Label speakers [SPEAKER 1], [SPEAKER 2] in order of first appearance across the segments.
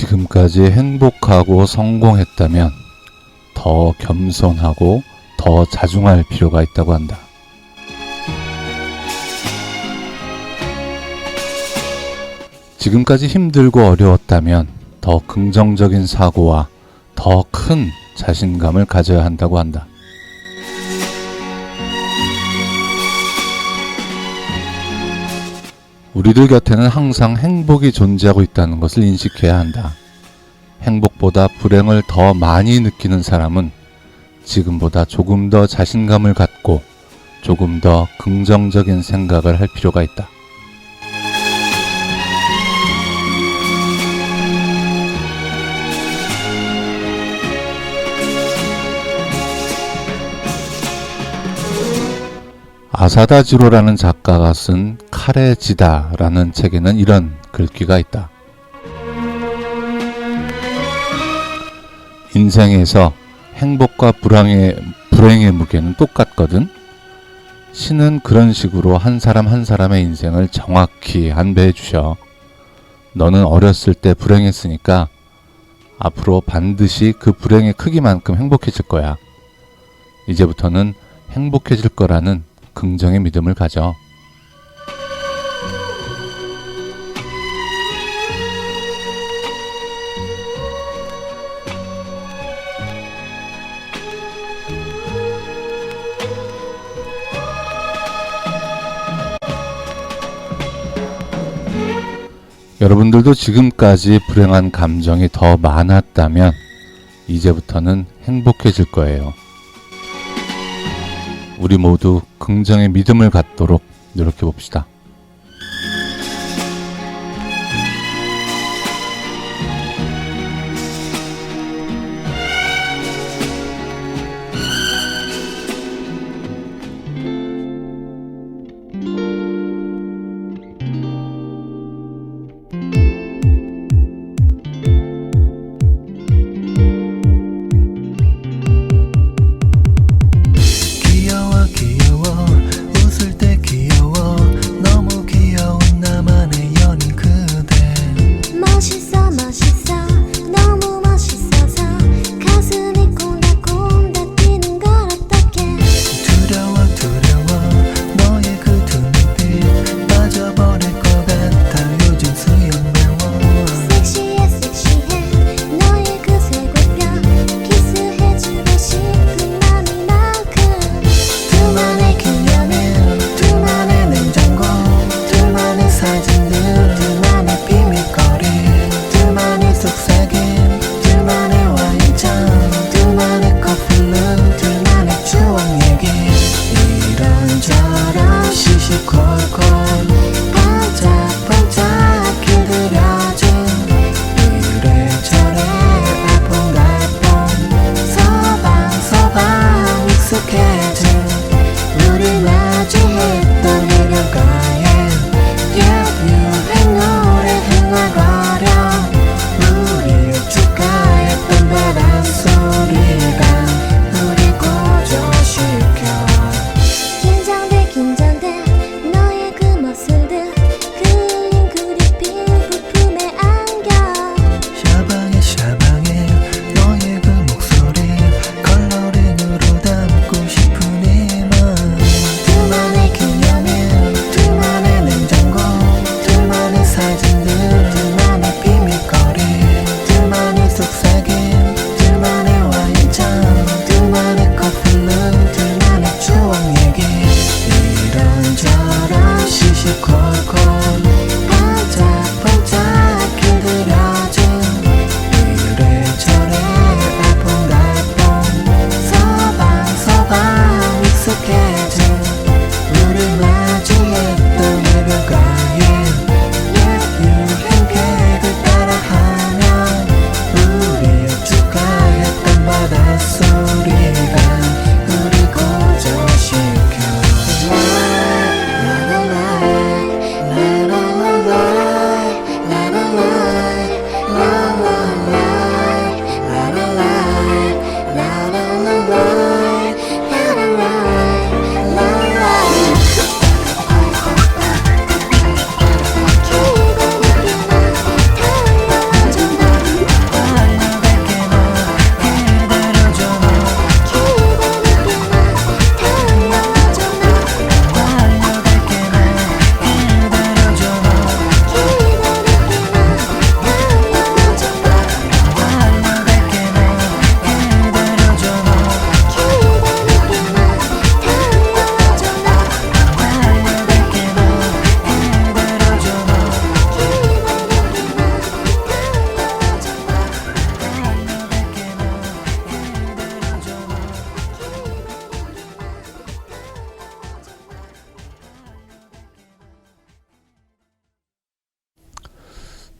[SPEAKER 1] 지금까지 행복하고 성공했다면 더 겸손하고 더 자중할 필요가 있다고 한다. 지금까지 힘들고 어려웠다면 더 긍정적인 사고와 더 큰 자신감을 가져야 한다고 한다. 우리들 곁에는 항상 행복이 존재하고 있다는 것을 인식해야 한다. 행복보다 불행을 더 많이 느끼는 사람은 지금보다 조금 더 자신감을 갖고 조금 더 긍정적인 생각을 할 필요가 있다. 아사다 지로라는 작가가 쓴 칼의 지다라는 책에는 이런 글귀가 있다. 인생에서 행복과 불행의 무게는 똑같거든. 신은 그런 식으로 한 사람 한 사람의 인생을 정확히 안배해 주셔. 너는 어렸을 때 불행했으니까 앞으로 반드시 그 불행의 크기만큼 행복해질 거야. 이제부터는 행복해질 거라는 긍정의 믿음을 가져. 여러분들도 지금까지 불행한 감정이 더 많았다면 이제부터는 행복해질 거예요. 우리 모두 긍정의 믿음을 갖도록 노력해 봅시다.
[SPEAKER 2] 귀여워 웃을 때 귀여워 너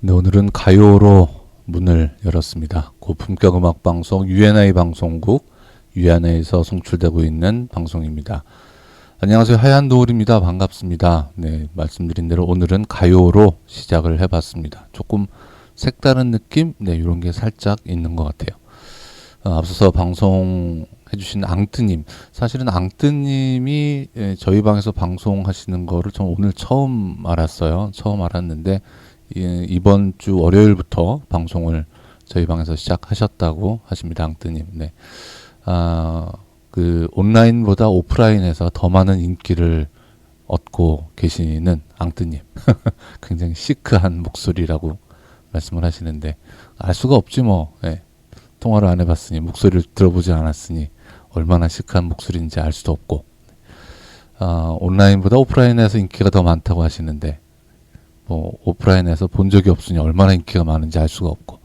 [SPEAKER 1] 네, 오늘은 가요로 문을 열었습니다. 고품격 음악 방송 UNI 방송국 UNI에서 송출되고 있는 방송입니다. 안녕하세요. 하얀 노을입니다. 반갑습니다. 네, 말씀드린 대로 오늘은 가요로 시작을 해봤습니다. 조금 색다른 느낌? 네, 이런 게 살짝 있는 것 같아요. 앞서서 방송해주신 앙뜨님, 사실은 앙뜨님이 저희 방에서 방송하시는 거를 전 오늘 처음 알았어요. 처음 알았는데 이번 주 월요일부터 방송을 저희 방에서 시작하셨다고 하십니다. 앙뜨님. 네. 그 온라인보다 오프라인에서 더 많은 인기를 얻고 계시는 앙뜨님. 굉장히 시크한 목소리라고 말씀을 하시는데 알 수가 없지 뭐. 네. 통화를 안 해봤으니, 목소리를 들어보지 않았으니 얼마나 시크한 목소리인지 알 수도 없고, 온라인보다 오프라인에서 인기가 더 많다고 하시는데 뭐 오프라인에서 본 적이 없으니 얼마나 인기가 많은지 알 수가 없고,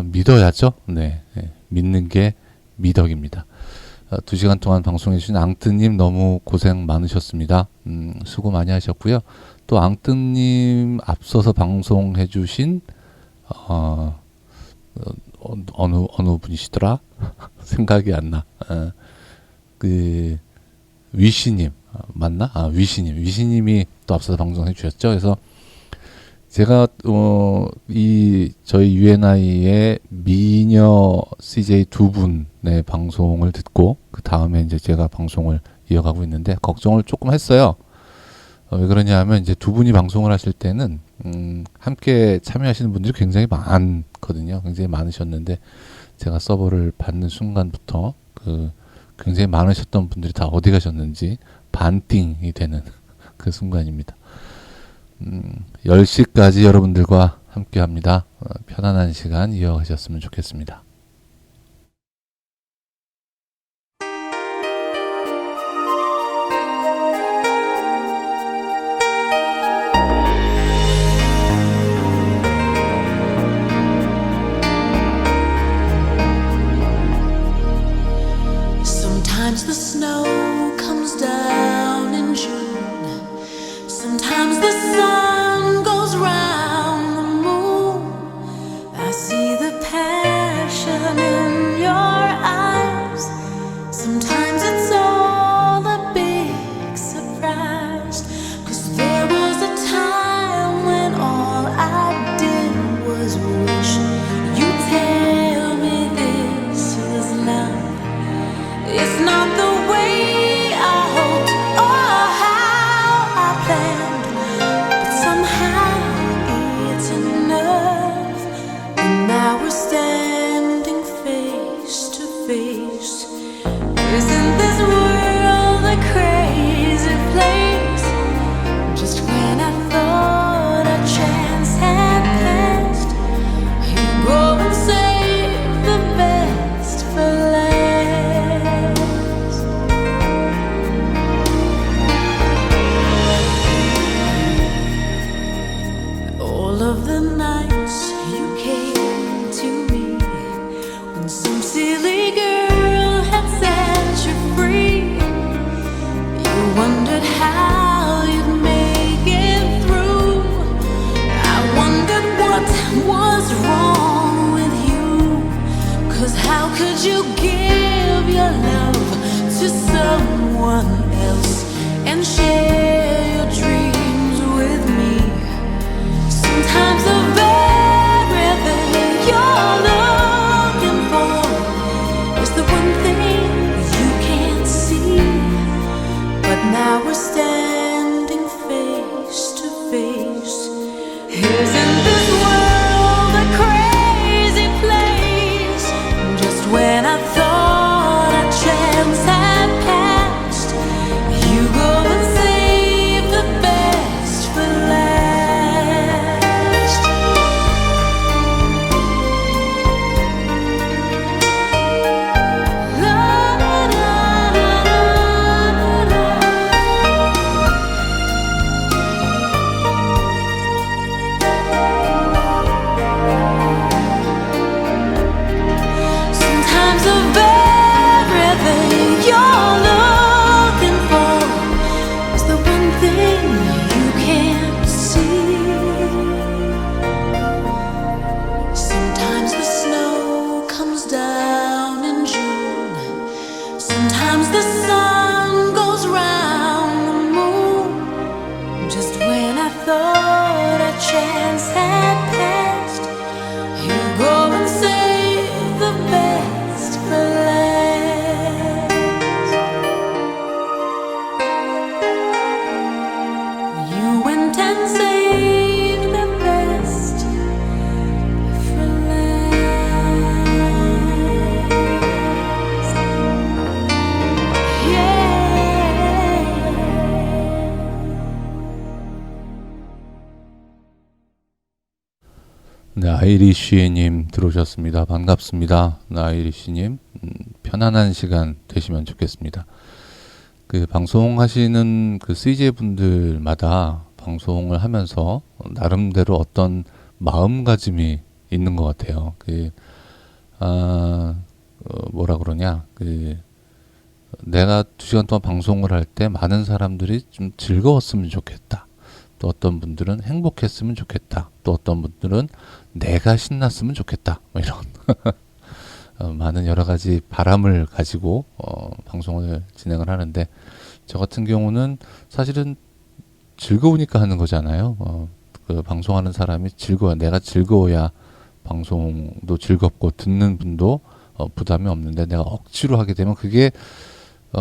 [SPEAKER 1] 믿어야죠. 네, 믿는 게 미덕입니다. 2시간 동안 방송해 주신 앙뜨님 너무 고생 많으셨습니다. 수고 많이 하셨고요. 또 앙뜨님 앞서서 방송해 주신 어느 분이시더라? 생각이 안 나. 그 위시님 맞나? 위시님이 또 앞서서 방송해 주셨죠. 그래서 제가 이 저희 UNI의 미녀 CJ 두 분의 방송을 듣고 그 다음에 이제 제가 방송을 이어가고 있는데 걱정을 조금 했어요. 왜 그러냐면 이제 두 분이 방송을 하실 때는 함께 참여하시는 분들이 굉장히 많거든요. 굉장히 많으셨는데 제가 서버를 받는 순간부터 그 굉장히 많으셨던 분들이 다 어디 가셨는지 반띵이 되는 그 순간입니다. 10시까지 여러분들과 함께 합니다. 편안한 시간 이어가셨으면 좋겠습니다.
[SPEAKER 2] Sometimes the snow comes down in June. Sometimes the sun goes round the moon. I see the passion in your eyes. Sometimes it's all a big surprise. 'Cause there was a time when all I did was wish you'd tell me this is love. It's not the way I hoped or how I planned, but somehow it's enough. And now we're standing face to face. Isn't this world a crazy place? Just when I thought a chance had passed, you go and save the best for last. All of the nights you came to me when some silly girl had set you free. You wondered how you'd make it through. I wondered what was wrong with you. 'Cause how could you give your love to someone else and share your dreams with me? Sometimes the very thing you're looking for is the one thing you can't see. But now we're standing face to face. Isn't this world a crazy place? Just when I thought a chance had passed, you go and say
[SPEAKER 1] 네, 아이리쉬님 들어오셨습니다. 반갑습니다. 네, 아이리쉬님, 편안한 시간 되시면 좋겠습니다. 그 방송하시는 그 CJ 분들마다 방송을 하면서 나름대로 어떤 마음가짐이 있는 것 같아요. 뭐라 그러냐, 내가 2시간 동안 방송을 할 때 많은 사람들이 좀 즐거웠으면 좋겠다. 또 어떤 분들은 행복했으면 좋겠다. 또 어떤 분들은 내가 신났으면 좋겠다. 뭐 이런 많은 여러 가지 바람을 가지고 방송을 진행을 하는데, 저 같은 경우는 사실은 즐거우니까 하는 거잖아요. 그 방송하는 사람이 내가 즐거워야 방송도 즐겁고 듣는 분도 부담이 없는데, 내가 억지로 하게 되면 그게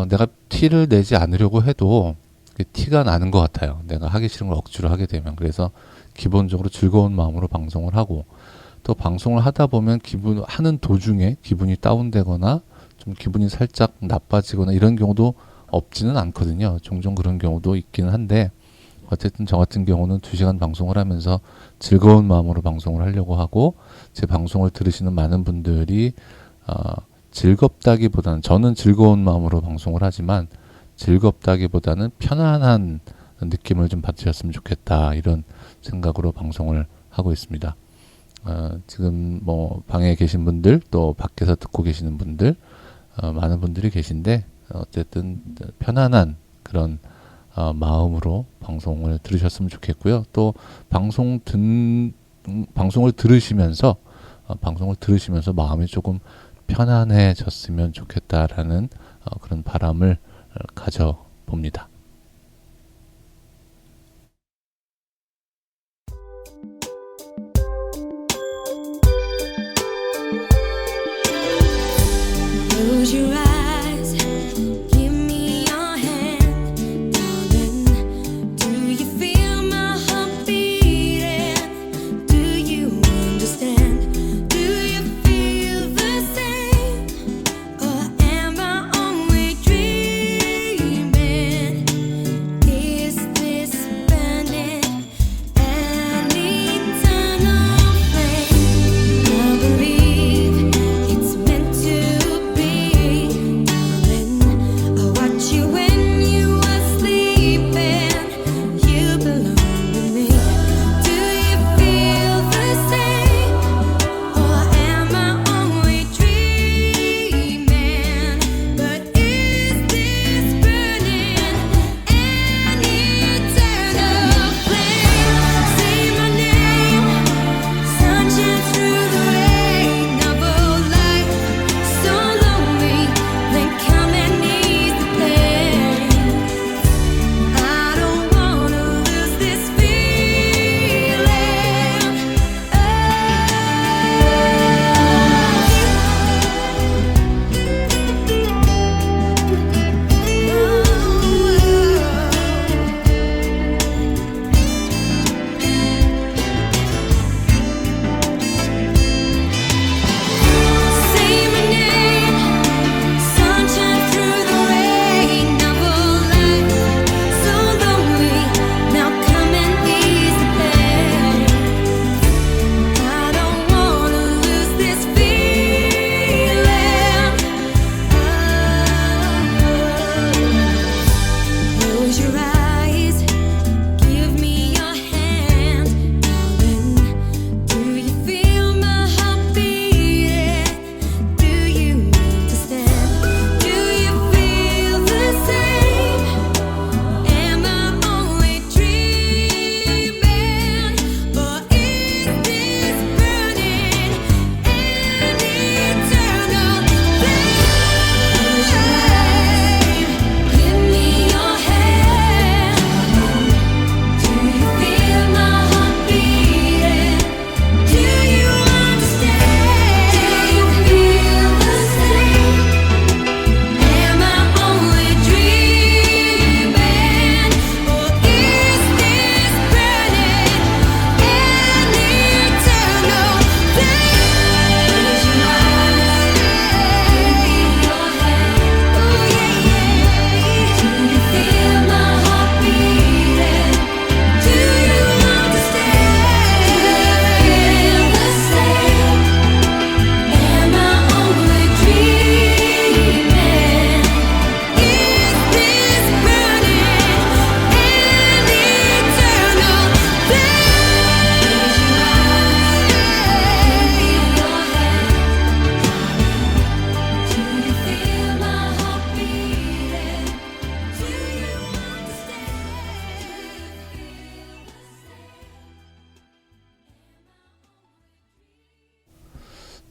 [SPEAKER 1] 내가 티를 내지 않으려고 해도 티가 나는 것 같아요. 내가 하기 싫은 걸 억지로 하게 되면. 그래서 기본적으로 즐거운 마음으로 방송을 하고, 또 방송을 하다 보면 하는 도중에 기분이 다운되거나 좀 기분이 살짝 나빠지거나 이런 경우도 없지는 않거든요. 종종 그런 경우도 있기는 한데, 어쨌든 저 같은 경우는 2시간 방송을 하면서 즐거운 마음으로 방송을 하려고 하고, 제 방송을 들으시는 많은 분들이 즐겁다기보다는, 저는 즐거운 마음으로 방송을 하지만 즐겁다기보다는 편안한 느낌을 좀 받으셨으면 좋겠다, 이런 생각으로 방송을 하고 있습니다. 지금 뭐 방에 계신 분들, 또 밖에서 듣고 계시는 분들, 많은 분들이 계신데, 어쨌든 편안한 그런 마음으로 방송을 들으셨으면 좋겠고요. 또 방송을 들으시면서 마음이 조금 편안해졌으면 좋겠다라는 그런 바람을 가져봅니다.
[SPEAKER 2] Close your eyes, give me your hand, darling. Do you feel my heart beating? Do you understand? Do you feel the same? Or am I only dreaming? Is this burning an eternal flame? I believe it's meant to be.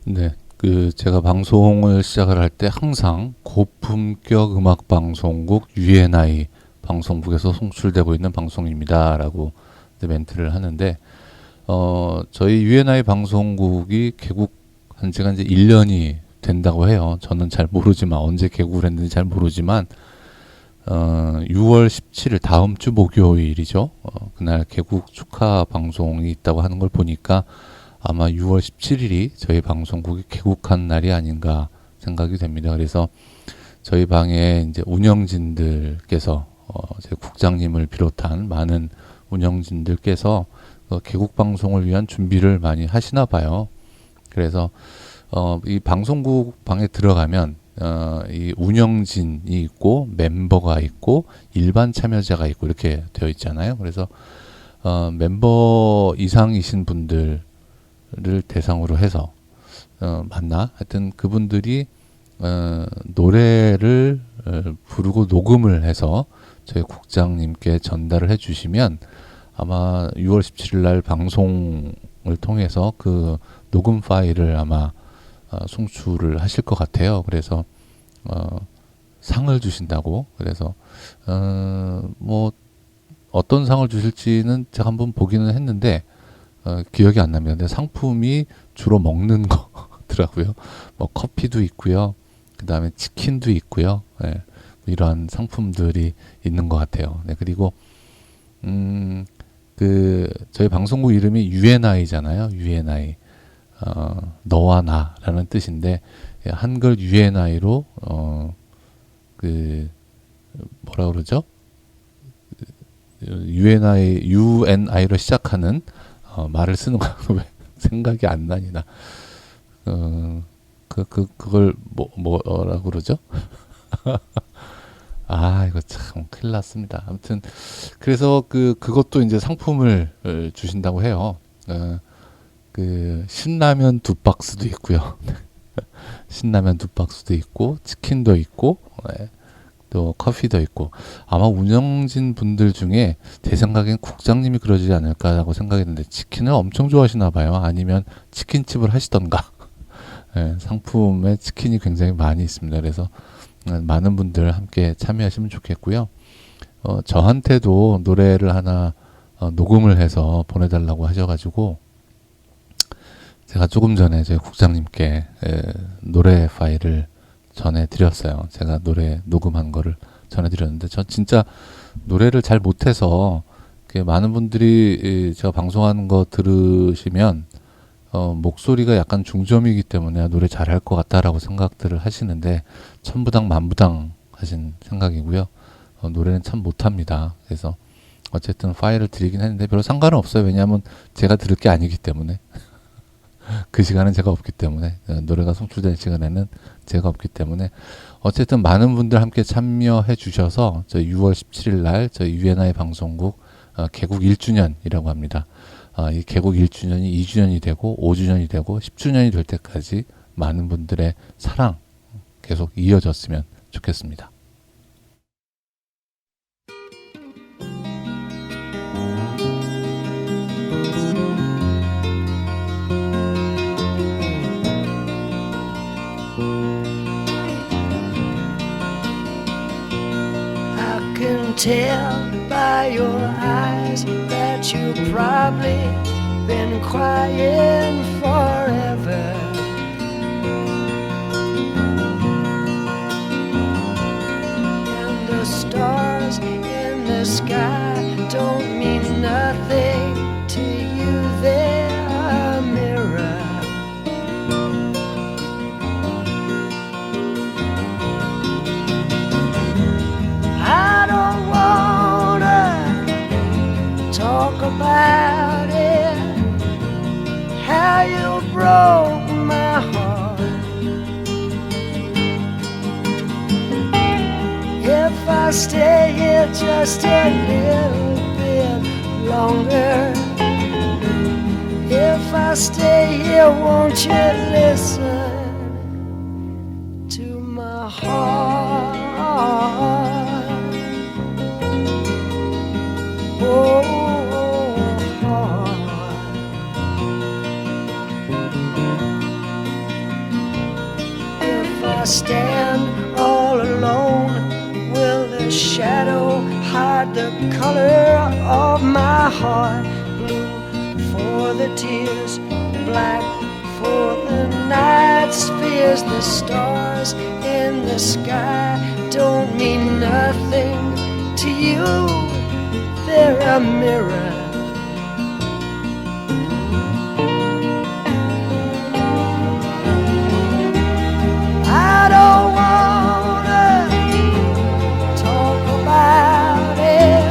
[SPEAKER 1] 네, 제가 방송을 시작을 할 때 항상 고품격 음악 방송국 UNI 방송국에서 송출되고 있는 방송입니다라고 이제 멘트를 하는데, 저희 UNI 방송국이 개국한 지가 이제 1년이 된다고 해요. 저는 잘 모르지만, 언제 개국을 했는지 잘 모르지만, 6월 17일 다음 주 목요일이죠. 그날 개국 축하 방송이 있다고 하는 걸 보니까 아마 6월 17일이 저희 방송국이 개국한 날이 아닌가 생각이 됩니다. 그래서 저희 방에 이제 운영진들께서, 제 국장님을 비롯한 많은 운영진들께서 개국 방송을 위한 준비를 많이 하시나 봐요. 그래서 이 방송국 방에 들어가면 이 운영진이 있고 멤버가 있고 일반 참여자가 있고 이렇게 되어 있잖아요. 그래서 멤버 이상이신 분들을 대상으로 해서 맞나? 하여튼 그분들이 노래를 부르고 녹음을 해서 저희 국장님께 전달을 해주시면 아마 6월 17일 날 방송을 통해서 그 녹음 파일을 아마 송출을 하실 것 같아요. 그래서 상을 주신다고. 그래서 뭐 어떤 상을 주실지는 제가 한번 보기는 했는데 기억이 안 납니다. 근데 상품이 주로 먹는 거더라고요. 뭐 커피도 있고요. 그 다음에 치킨도 있고요. 네, 이러한 상품들이 있는 것 같아요. 네, 그리고 저희 방송국 이름이 UNI잖아요. UNI. 너와 나라는 뜻인데, 한글 UNI로, 뭐라 그러죠? UNI로 시작하는, 말을 쓰는 거, 왜 생각이 안 나니, 나. 그걸, 뭐라 그러죠? 이거 참 큰일 났습니다. 아무튼, 그래서 그것도 이제 상품을 주신다고 해요. 신라면 2박스도 있고요. 신라면 2박스도 있고, 치킨도 있고, 네, 또 커피도 있고. 아마 운영진 분들 중에 제 생각엔 국장님이 그러지 않을까라고 생각했는데, 치킨을 엄청 좋아하시나 봐요. 아니면 치킨집을 하시던가. 네, 상품에 치킨이 굉장히 많이 있습니다. 그래서 많은 분들 함께 참여하시면 좋겠고요. 저한테도 노래를 하나 녹음을 해서 보내달라고 하셔가지고 제가 조금 전에 저희 국장님께 노래 파일을 전해드렸어요. 제가 노래 녹음한 거를 전해드렸는데, 저 진짜 노래를 잘 못해서 많은 분들이 제가 방송하는 거 들으시면 목소리가 약간 중저음이기 때문에 노래 잘할 것 같다라고 생각들을 하시는데 천부당 만부당 하신 생각이고요. 노래는 참 못합니다. 그래서 어쨌든 파일을 드리긴 했는데 별로 상관은 없어요. 왜냐하면 제가 들을 게 아니기 때문에 그 시간은 제가 없기 때문에, 노래가 송출된 시간에는 제가 없기 때문에, 어쨌든 많은 분들 함께 참여해 주셔서 저희 6월 17일 날 저희 UNI 방송국 개국 1주년이라고 합니다. 이 개국 1주년이 2주년이 되고 5주년이 되고 10주년이 될 때까지 많은 분들의 사랑 계속 이어졌으면 좋겠습니다.
[SPEAKER 3] I can tell by your eyes that you've probably been crying forever. And the stars in the sky don't mean nothing to you, they're a mirror. I don't wanna talk about it, how you broke my heart. If I stay here just a little bit longer, if I stay here, won't you listen to my heart? Oh, heart. I stand all alone, will the shadow hide the color of my heart? Blue for the tears, black for the night's fears. The stars in the sky don't mean nothing to you, they're a mirror. I don't wanna talk about it,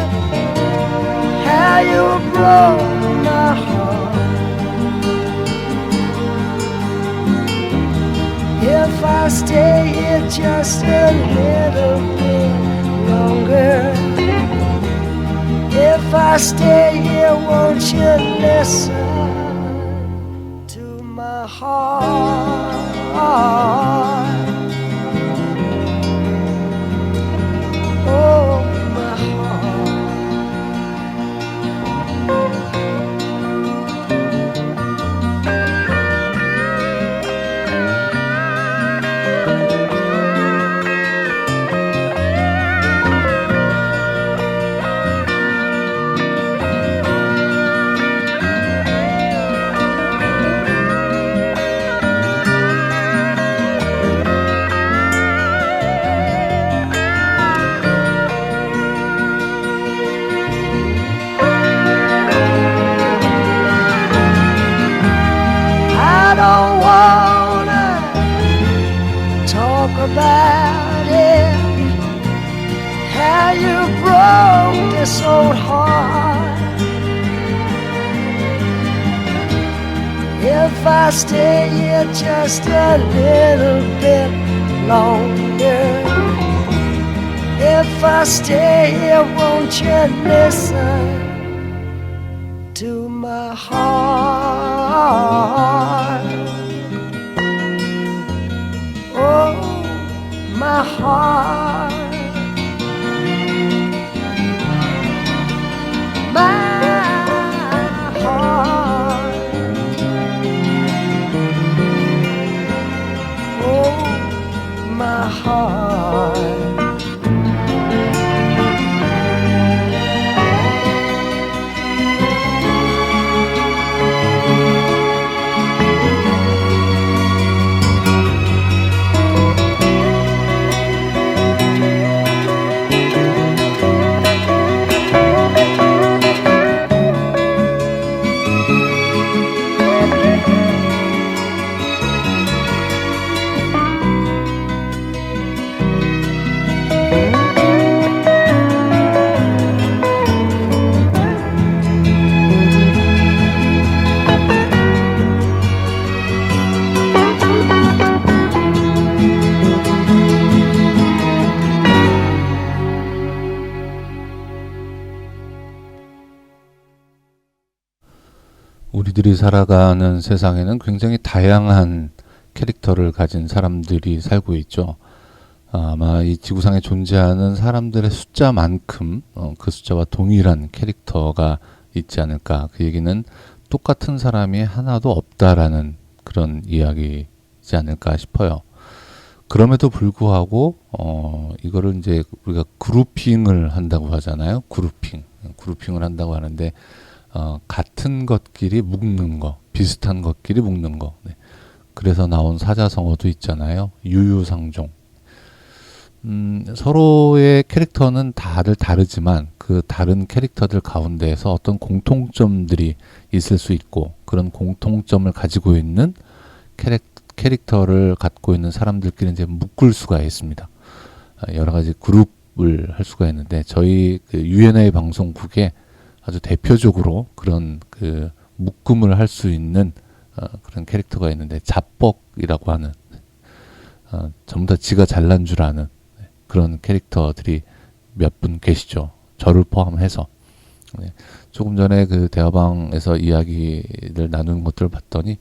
[SPEAKER 3] how you broke my heart. If I stay here just a little bit longer, if I stay here, won't you listen to my heart? Oh, my heart. I don't wanna talk about it, how you broke this old heart. If I stay here just a little bit longer, if I stay here, won't you listen to my heart? Oh, my heart. My heart. Oh, my heart.
[SPEAKER 1] 우리들이 살아가는 세상에는 굉장히 다양한 캐릭터를 가진 사람들이 살고 있죠. 아마 이 지구상에 존재하는 사람들의 숫자만큼 그 숫자와 동일한 캐릭터가 있지 않을까. 그 얘기는 똑같은 사람이 하나도 없다라는 그런 이야기이지 않을까 싶어요. 그럼에도 불구하고 이거를 이제 우리가 그루핑을 한다고 하잖아요. 그루핑을 한다고 하는데 같은 것끼리 묶는 거, 비슷한 것끼리 묶는 거. 네. 그래서 나온 사자성어도 있잖아요. 유유상종. 서로의 캐릭터는 다들 다르지만 그 다른 캐릭터들 가운데에서 어떤 공통점들이 있을 수 있고, 그런 공통점을 가지고 있는 캐릭터를 갖고 있는 사람들끼리 이제 묶을 수가 있습니다. 여러 가지 그룹을 할 수가 있는데, 저희 그 UNA 방송국에 아주 대표적으로 그런 그 묶음을 할 수 있는 그런 캐릭터가 있는데, 잡벅이라고 하는 전부 다 지가 잘난 줄 아는 그런 캐릭터들이 몇 분 계시죠. 저를 포함해서. 네. 조금 전에 그 대화방에서 이야기를 나누는 것들을 봤더니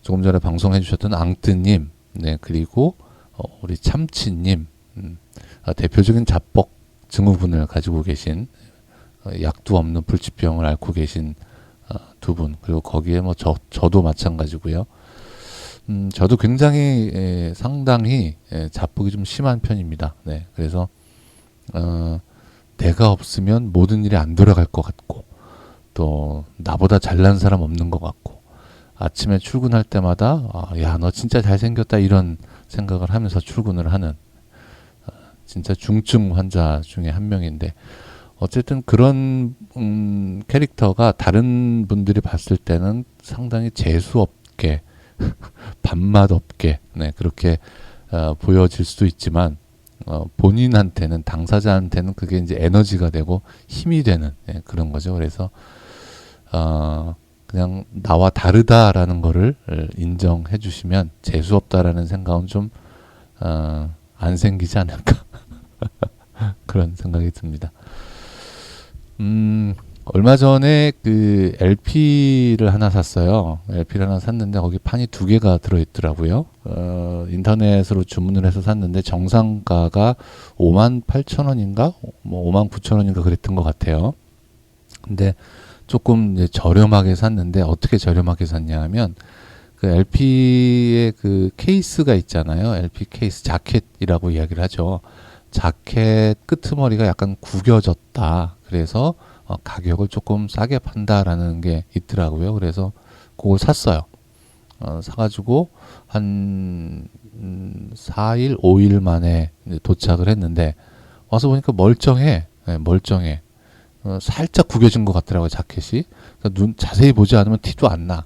[SPEAKER 1] 조금 전에 방송해 주셨던 앙뜨님, 네, 그리고 우리 참치님, 대표적인 잡벅 증후군을 가지고 계신, 약도 없는 불치병을 앓고 계신 두 분, 그리고 거기에 뭐 저도 마찬가지고요. 저도 굉장히 상당히 자폭이 좀 심한 편입니다. 네, 그래서 내가 없으면 모든 일이 안 돌아갈 것 같고 또 나보다 잘난 사람 없는 것 같고 아침에 출근할 때마다 야, 너 진짜 잘생겼다 이런 생각을 하면서 출근을 하는 진짜 중증 환자 중에 한 명인데 어쨌든 그런 캐릭터가 다른 분들이 봤을 때는 상당히 재수 없게 밥맛 없게 네, 그렇게 보여질 수도 있지만 본인한테는 당사자한테는 그게 이제 에너지가 되고 힘이 되는 그런 거죠. 그래서 그냥 나와 다르다라는 거를 인정해 주시면 재수 없다라는 생각은 좀 안 생기지 않을까 그런 생각이 듭니다. 얼마 전에 그 LP를 하나 샀어요. LP를 하나 샀는데 거기 판이 2개가 들어있더라고요. 인터넷으로 주문을 해서 샀는데 정상가가 58,000원인가? 뭐 59,000원인가 그랬던 것 같아요. 근데 조금 이제 저렴하게 샀는데 어떻게 저렴하게 샀냐 하면 그 LP의 그 케이스가 있잖아요. LP 케이스 자켓이라고 이야기를 하죠. 자켓 끄트머리가 약간 구겨졌다. 그래서 가격을 조금 싸게 판다라는 게 있더라고요. 그래서 그걸 샀어요. 사가지고 한 4일, 5일 만에 도착을 했는데 와서 보니까 멀쩡해. 네, 멀쩡해. 살짝 구겨진 것 같더라고요. 자켓이. 그러니까 자세히 보지 않으면 티도 안 나.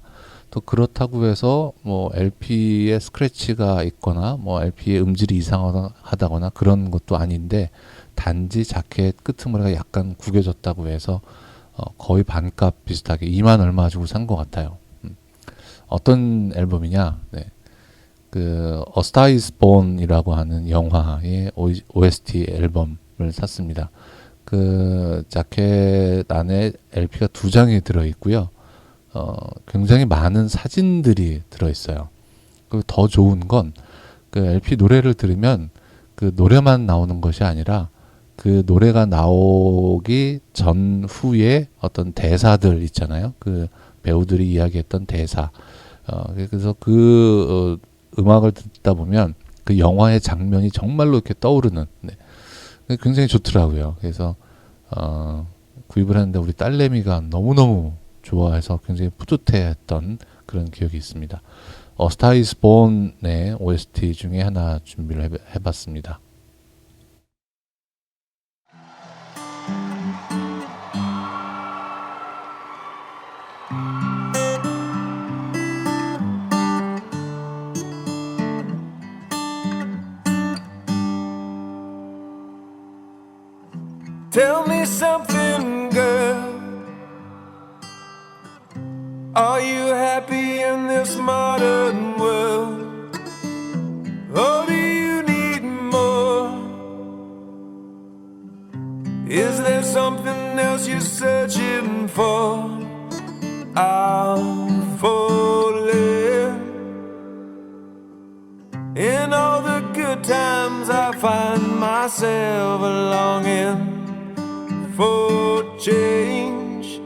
[SPEAKER 1] 또 그렇다고 해서 뭐 LP에 스크래치가 있거나 뭐 LP의 음질이 이상하다거나 그런 것도 아닌데 단지 자켓 끄트머리가 약간 구겨졌다고 해서 거의 반값 비슷하게 2만 얼마 주고 산 것 같아요. 어떤 앨범이냐? 네. 그 A Star Is Born이라고 하는 영화의 OST 앨범을 샀습니다. 그 자켓 안에 LP가 2장이 들어 있고요. 굉장히 많은 사진들이 들어있어요. 그리고 더 좋은 건 그 LP 노래를 들으면 그 노래만 나오는 것이 아니라 그 노래가 나오기 전후에 어떤 대사들 있잖아요. 그 배우들이 이야기했던 대사. 그래서 그 음악을 듣다 보면 그 영화의 장면이 정말로 이렇게 떠오르는 굉장히 좋더라고요. 그래서 구입을 했는데 우리 딸내미가 너무너무 좋아해서 굉장히 뿌듯해했던 그런 기억이 있습니다. A Star Is Born의 OST 중에 하나 준비를 해봤습니다.
[SPEAKER 4] Tell me something, girl. Are you happy in this modern world? Or do you need more? Is there something else you're searching for? I'm falling. In all the good times I find myself longing for change,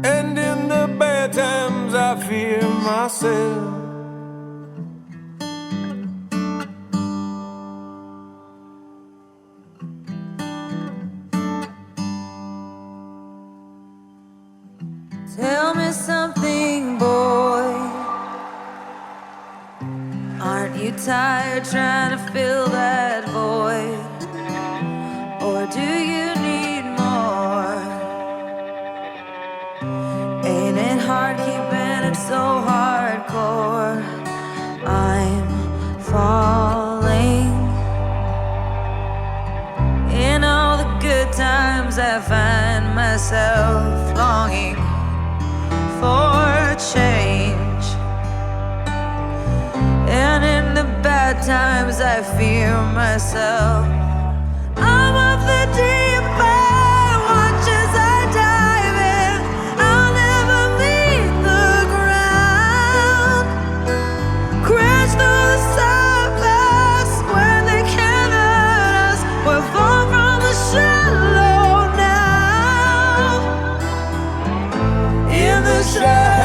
[SPEAKER 4] and in the bad times I fear myself.
[SPEAKER 2] Tell me something, boy. Aren't you tired trying to fill that void? Or do you need more? Ain't it hard keeping it so hardcore? I'm falling. In all the good times I find myself longing for change, and in the bad times I fear myself. I'm of the deep end, watch as I dive in. I'll never meet the ground. Crash through the surface when they can't hurt us. We're far from the shallow now. In the shallow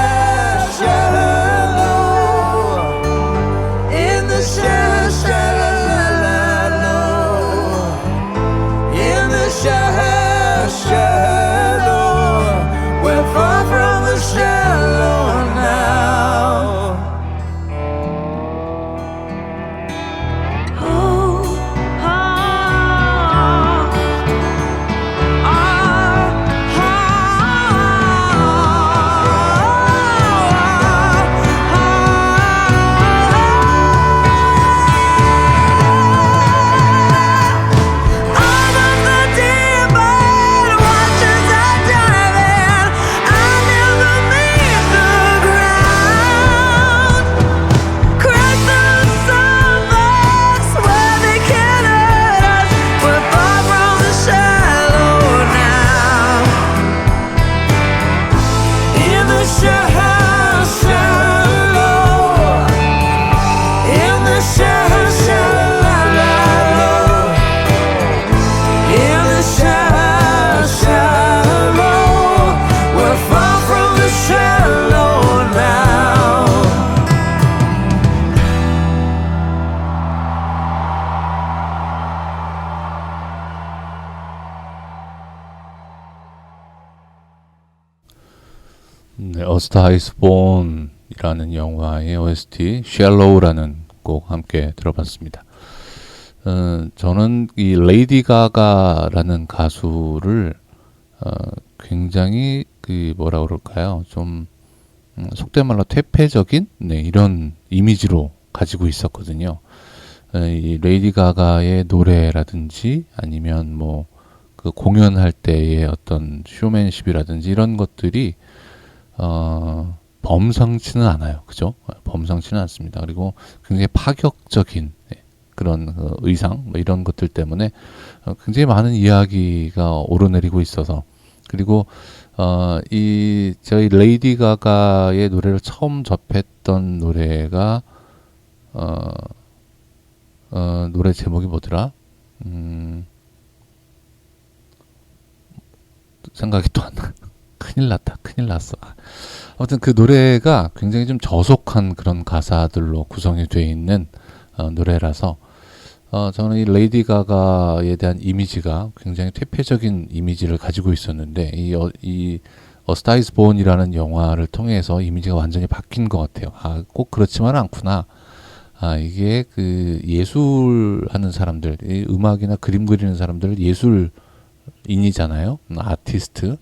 [SPEAKER 1] Star is Born이라는 영화의 OST Shallow라는 곡 함께 들어봤습니다. 저는 이 레이디 가가라는 가수를 굉장히 그 뭐라 그럴까요? 좀 속된 말로 퇴폐적인 이런 이미지로 가지고 있었거든요. 이 레이디 가가의 노래라든지 아니면 뭐 그 공연할 때의 어떤 쇼맨십이라든지 이런 것들이 범상치는 않아요. 그죠? 범상치는 않습니다. 그리고 굉장히 파격적인 그런 의상 뭐 이런 것들 때문에 굉장히 많은 이야기가 오르내리고 있어서, 그리고 저희 레이디 가가의 노래를 처음 접했던 노래가 노래 제목이 뭐더라? 생각이 또 안 나. 큰일 났어. 아무튼 그 노래가 굉장히 좀 저속한 그런 가사들로 구성이 되어 있는 노래라서 저는 이 레이디 가가에 대한 이미지가 굉장히 퇴폐적인 이미지를 가지고 있었는데 이 A Star is Born이라는 영화를 통해서 이미지가 완전히 바뀐 것 같아요. 꼭 그렇지만 않구나. 이게 그 예술하는 사람들, 이 음악이나 그림 그리는 사람들 예술인이잖아요. 아티스트.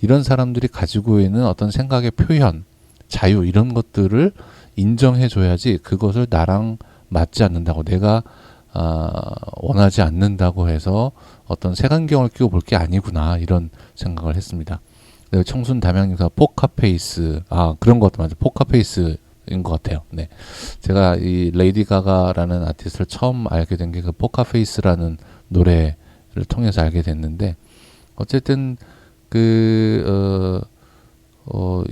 [SPEAKER 1] 이런 사람들이 가지고 있는 어떤 생각의 표현, 자유 이런 것들을 인정해줘야지 그것을 나랑 맞지 않는다고, 내가 원하지 않는다고 해서 어떤 색안경을 끼고 볼 게 아니구나 이런 생각을 했습니다. 청순 담양님과 포카페이스, 그런 것도 맞아요. 포카페이스인 것 같아요. 네, 제가 이 레이디 가가라는 아티스트를 처음 알게 된 게 그 포카페이스라는 노래를 통해서 알게 됐는데, 어쨌든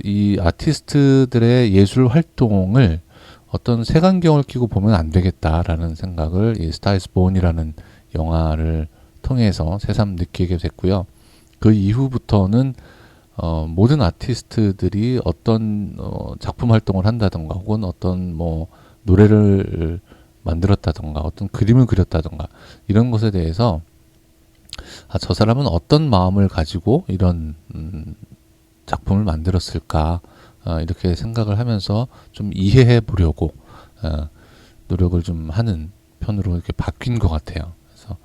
[SPEAKER 1] 이 아티스트들의 예술 활동을 어떤 색안경을 끼고 보면 안 되겠다라는 생각을 이 스타 이즈 본이라는 영화를 통해서 새삼 느끼게 됐고요. 그 이후부터는 모든 아티스트들이 어떤 작품 활동을 한다던가 혹은 어떤 뭐 노래를 만들었다던가 어떤 그림을 그렸다던가 이런 것에 대해서 저 사람은 어떤 마음을 가지고 이런 작품을 만들었을까, 이렇게 생각을 하면서 좀 이해해 보려고 노력을 좀 하는 편으로 이렇게 바뀐 것 같아요. 그래서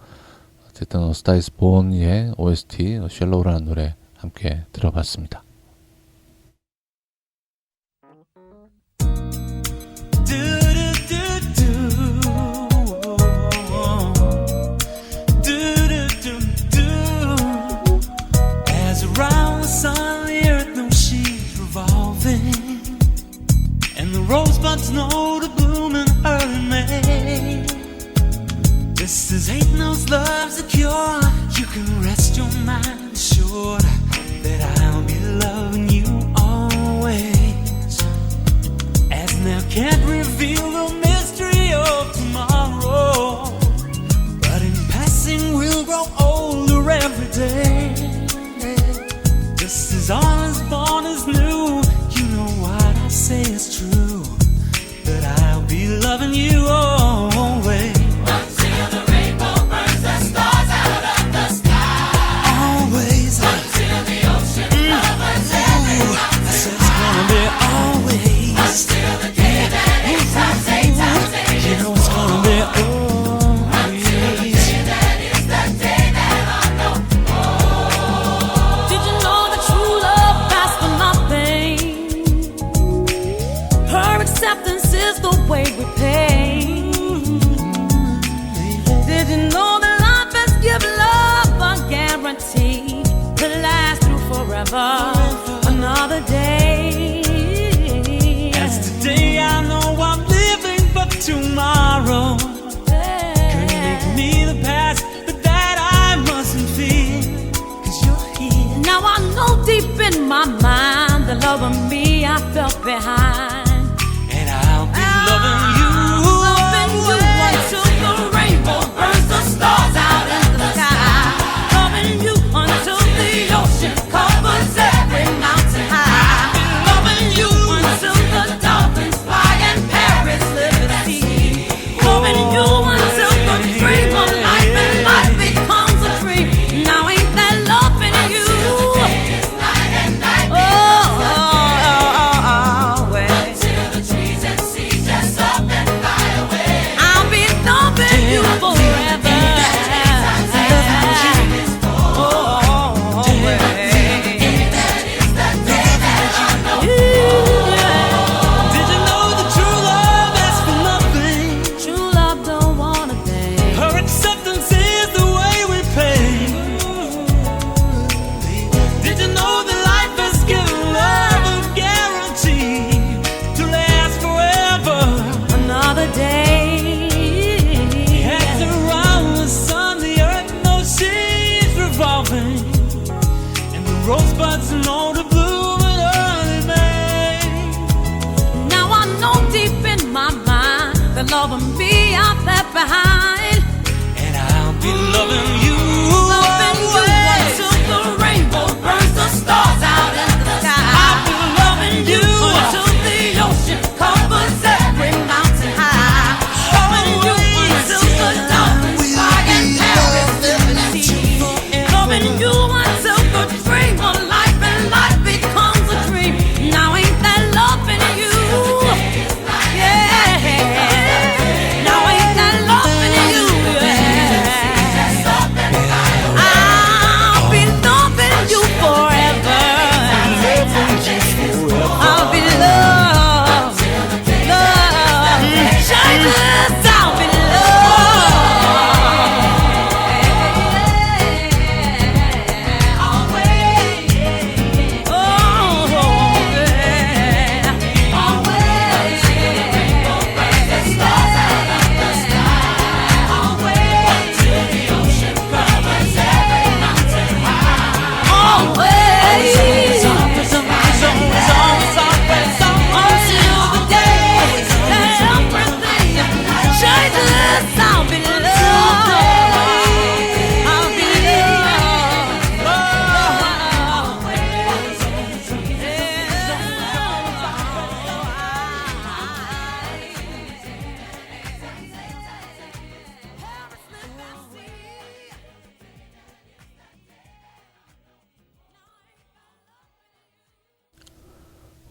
[SPEAKER 1] 어쨌든 A Star is Born의 OST Shallow라는 노래 함께 들어봤습니다.
[SPEAKER 5] Rosebuds know to bloom in early May. Just as hate knows love's a cure, you can rest your mind assured that I'll be loving you always. As now can't reveal the mystery of tomorrow, but in passing we'll grow older every day. Just as all is born is new, you know what I say is true. I'll be loving you always. Until the rainbow burns the stars out of the sky. Always. Until the ocean covers every mountain. I said it's gonna be always. Until the day that it stops, you know it's gonna be always. Until the day that is the day that I know. Oh. Did you know that true love lasts for nothing? Her acceptance is the way we pay. Did you know that life has given love a guarantee to last through forever? Another day. As today I know I'm living, but tomorrow could make me the past, but that I mustn't fear, 'cause you're here. Now I know deep in my mind the love of me I felt behind. Loving you until the rainbow burns the stars out in the sky. Loving you until the ocean covers every mountain high. Loving you until the dolphins fly and Paris live at sea. Loving you until the dream of life and life becomes a dream. Now ain't that loving you? Until the day is night and night becomes the day.
[SPEAKER 2] The love of me I've left behind.
[SPEAKER 5] And I'll be loving you.
[SPEAKER 2] Loving you until the rainbow burns the stars out in the sky.
[SPEAKER 5] I'll be loving you
[SPEAKER 2] Until the ocean covers every mountain high. Loving you until the dolphins fly and Paris living at sea. Loving you until the dream of life and life becomes a dream. Now ain't that loving you? Yeah. Now ain't that loving you? Yeah. I'll be loving you forever. I'll be loved, loved. Jesus, I'll be loved. Always, oh yeah. Always, the stars out of the sky. Always, till the ocean covers every mountain high. Always, until the day that everything changes. I'll be loved. I'll be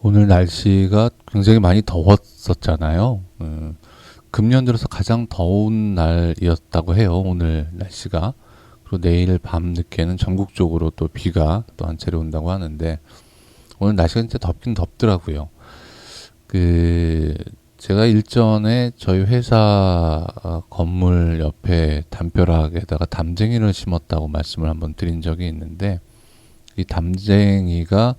[SPEAKER 1] 오늘 날씨가 굉장히 많이 더웠었잖아요. 금년 들어서 가장 더운 날이었다고 해요. 오늘 날씨가. 그리고 내일 밤 늦게는 전국적으로 또 비가 또 한 차례 온다고 하는데 오늘 날씨가 진짜 덥긴 덥더라고요. 제가 일전에 저희 회사 건물 옆에 담벼락에다가 담쟁이를 심었다고 말씀을 한번 드린 적이 있는데 이 담쟁이가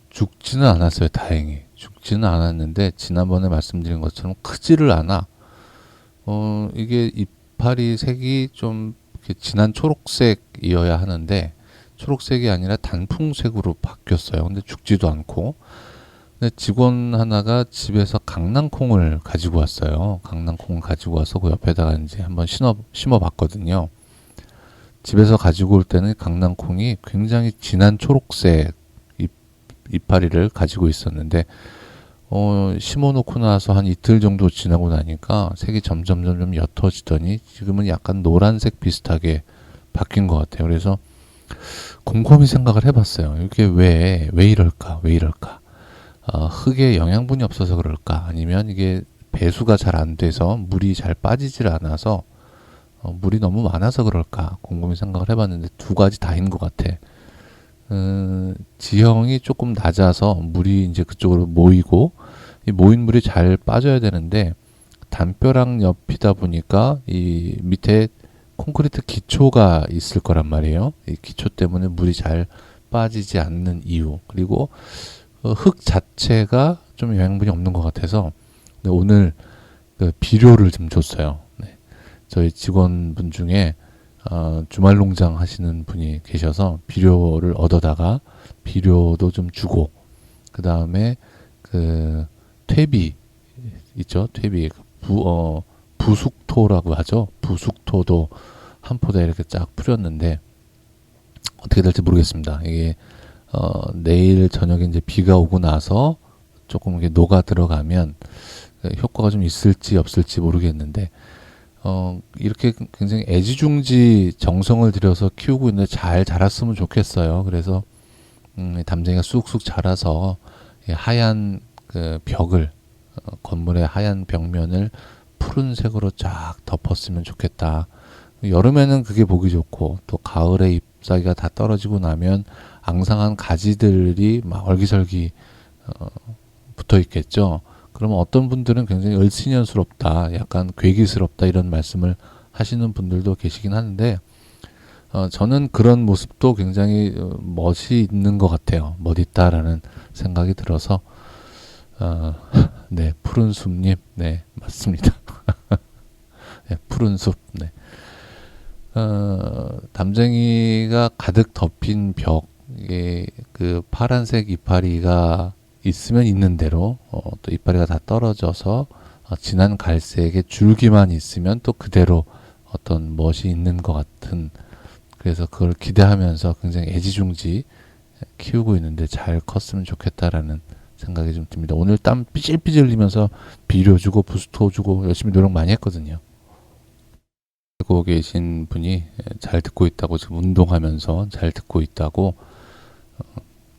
[SPEAKER 1] 죽지는 않았어요. 다행히 죽지는 않았는데 지난번에 말씀드린 것처럼 크지를 않아. 이게 이파리 색이 좀 이렇게 진한 초록색이어야 하는데 초록색이 아니라 단풍색으로 바뀌었어요. 근데 죽지도 않고. 근데 직원 하나가 집에서 강낭콩을 가지고 왔어요. 강낭콩을 가지고 와서 그 옆에다가 이제 한번 심어봤거든요. 집에서 가지고 올 때는 강낭콩이 굉장히 진한 초록색 이파리를 가지고 있었는데 심어놓고 나서 한 이틀 정도 지나고 나니까 색이 점점 옅어지더니 지금은 약간 노란색 비슷하게 바뀐 것 같아요. 그래서 곰곰이 생각을 해봤어요. 이게 왜 이럴까? 흙에 영양분이 없어서 그럴까? 아니면 이게 배수가 잘 안 돼서 물이 잘 빠지질 않아서 물이 너무 많아서 그럴까? 곰곰이 생각을 해봤는데 두 가지 다인 것 같아. 지형이 조금 낮아서 물이 이제 그쪽으로 모이고 이 모인 물이 잘 빠져야 되는데 담벼락 옆이다 보니까 이 밑에 콘크리트 기초가 있을 거란 말이에요. 이 기초 때문에 물이 잘 빠지지 않는 이유 그리고 흙 자체가 좀 영양분이 없는 것 같아서 오늘 비료를 좀 줬어요. 네. 저희 직원분 중에 주말 농장 하시는 분이 계셔서 비료를 얻어다가 비료도 좀 주고 그 다음에 퇴비 있죠. 퇴비 부숙토라고 하죠. 부숙토도 한 포대 이렇게 쫙 뿌렸는데 어떻게 될지 모르겠습니다. 이게 내일 저녁에 이제 비가 오고 나서 조금 이게 녹아 들어가면 효과가 좀 있을지 없을지 모르겠는데 이렇게 굉장히 애지중지 정성을 들여서 키우고 있는데 잘 자랐으면 좋겠어요. 그래서 담쟁이가 쑥쑥 자라서 하얀 벽을 건물의 하얀 벽면을 푸른색으로 쫙 덮었으면 좋겠다. 여름에는 그게 보기 좋고 또 가을에 잎사귀가 다 떨어지고 나면 앙상한 가지들이 막 얼기설기 붙어 있겠죠. 그러면 어떤 분들은 굉장히 을씨년스럽다, 약간 괴기스럽다 이런 말씀을 하시는 분들도 계시긴 하는데 저는 그런 모습도 굉장히 멋이 있는 것 같아요. 멋있다라는 생각이 들어서 네, 푸른 숲님, 네, 맞습니다. 네, 푸른 숲, 네. 담쟁이가 가득 덮인 벽에 그 파란색 이파리가 있으면 있는 대로 또 이파리가 다 떨어져서 진한 갈색의 줄기만 있으면 또 그대로 어떤 멋이 있는 것 같은, 그래서 그걸 기대하면서 굉장히 애지중지 키우고 있는데 잘 컸으면 좋겠다라는 생각이 좀 듭니다. 오늘 땀 삐질삐질 흘리면서 비료 주고 부스터 주고 열심히 노력 많이 했거든요. 알고 계신 분이 잘 듣고 있다고, 지금 운동하면서 잘 듣고 있다고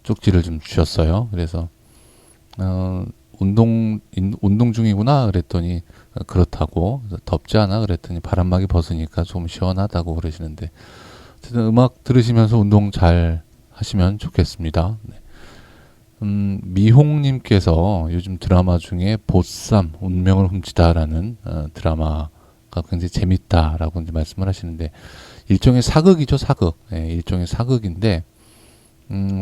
[SPEAKER 1] 쪽지를 좀 주셨어요. 그래서 운동 중이구나 그랬더니 그렇다고, 덥지 않아 그랬더니 바람막이 벗으니까 좀 시원하다고 그러시는데, 어쨌든 음악 들으시면서 운동 잘 하시면 좋겠습니다. 네. 미홍님께서 요즘 드라마 중에 보쌈 운명을 훔치다라는 드라마가 굉장히 재밌다라고 이제 말씀을 하시는데, 일종의 사극이죠, 사극. 네, 일종의 사극인데,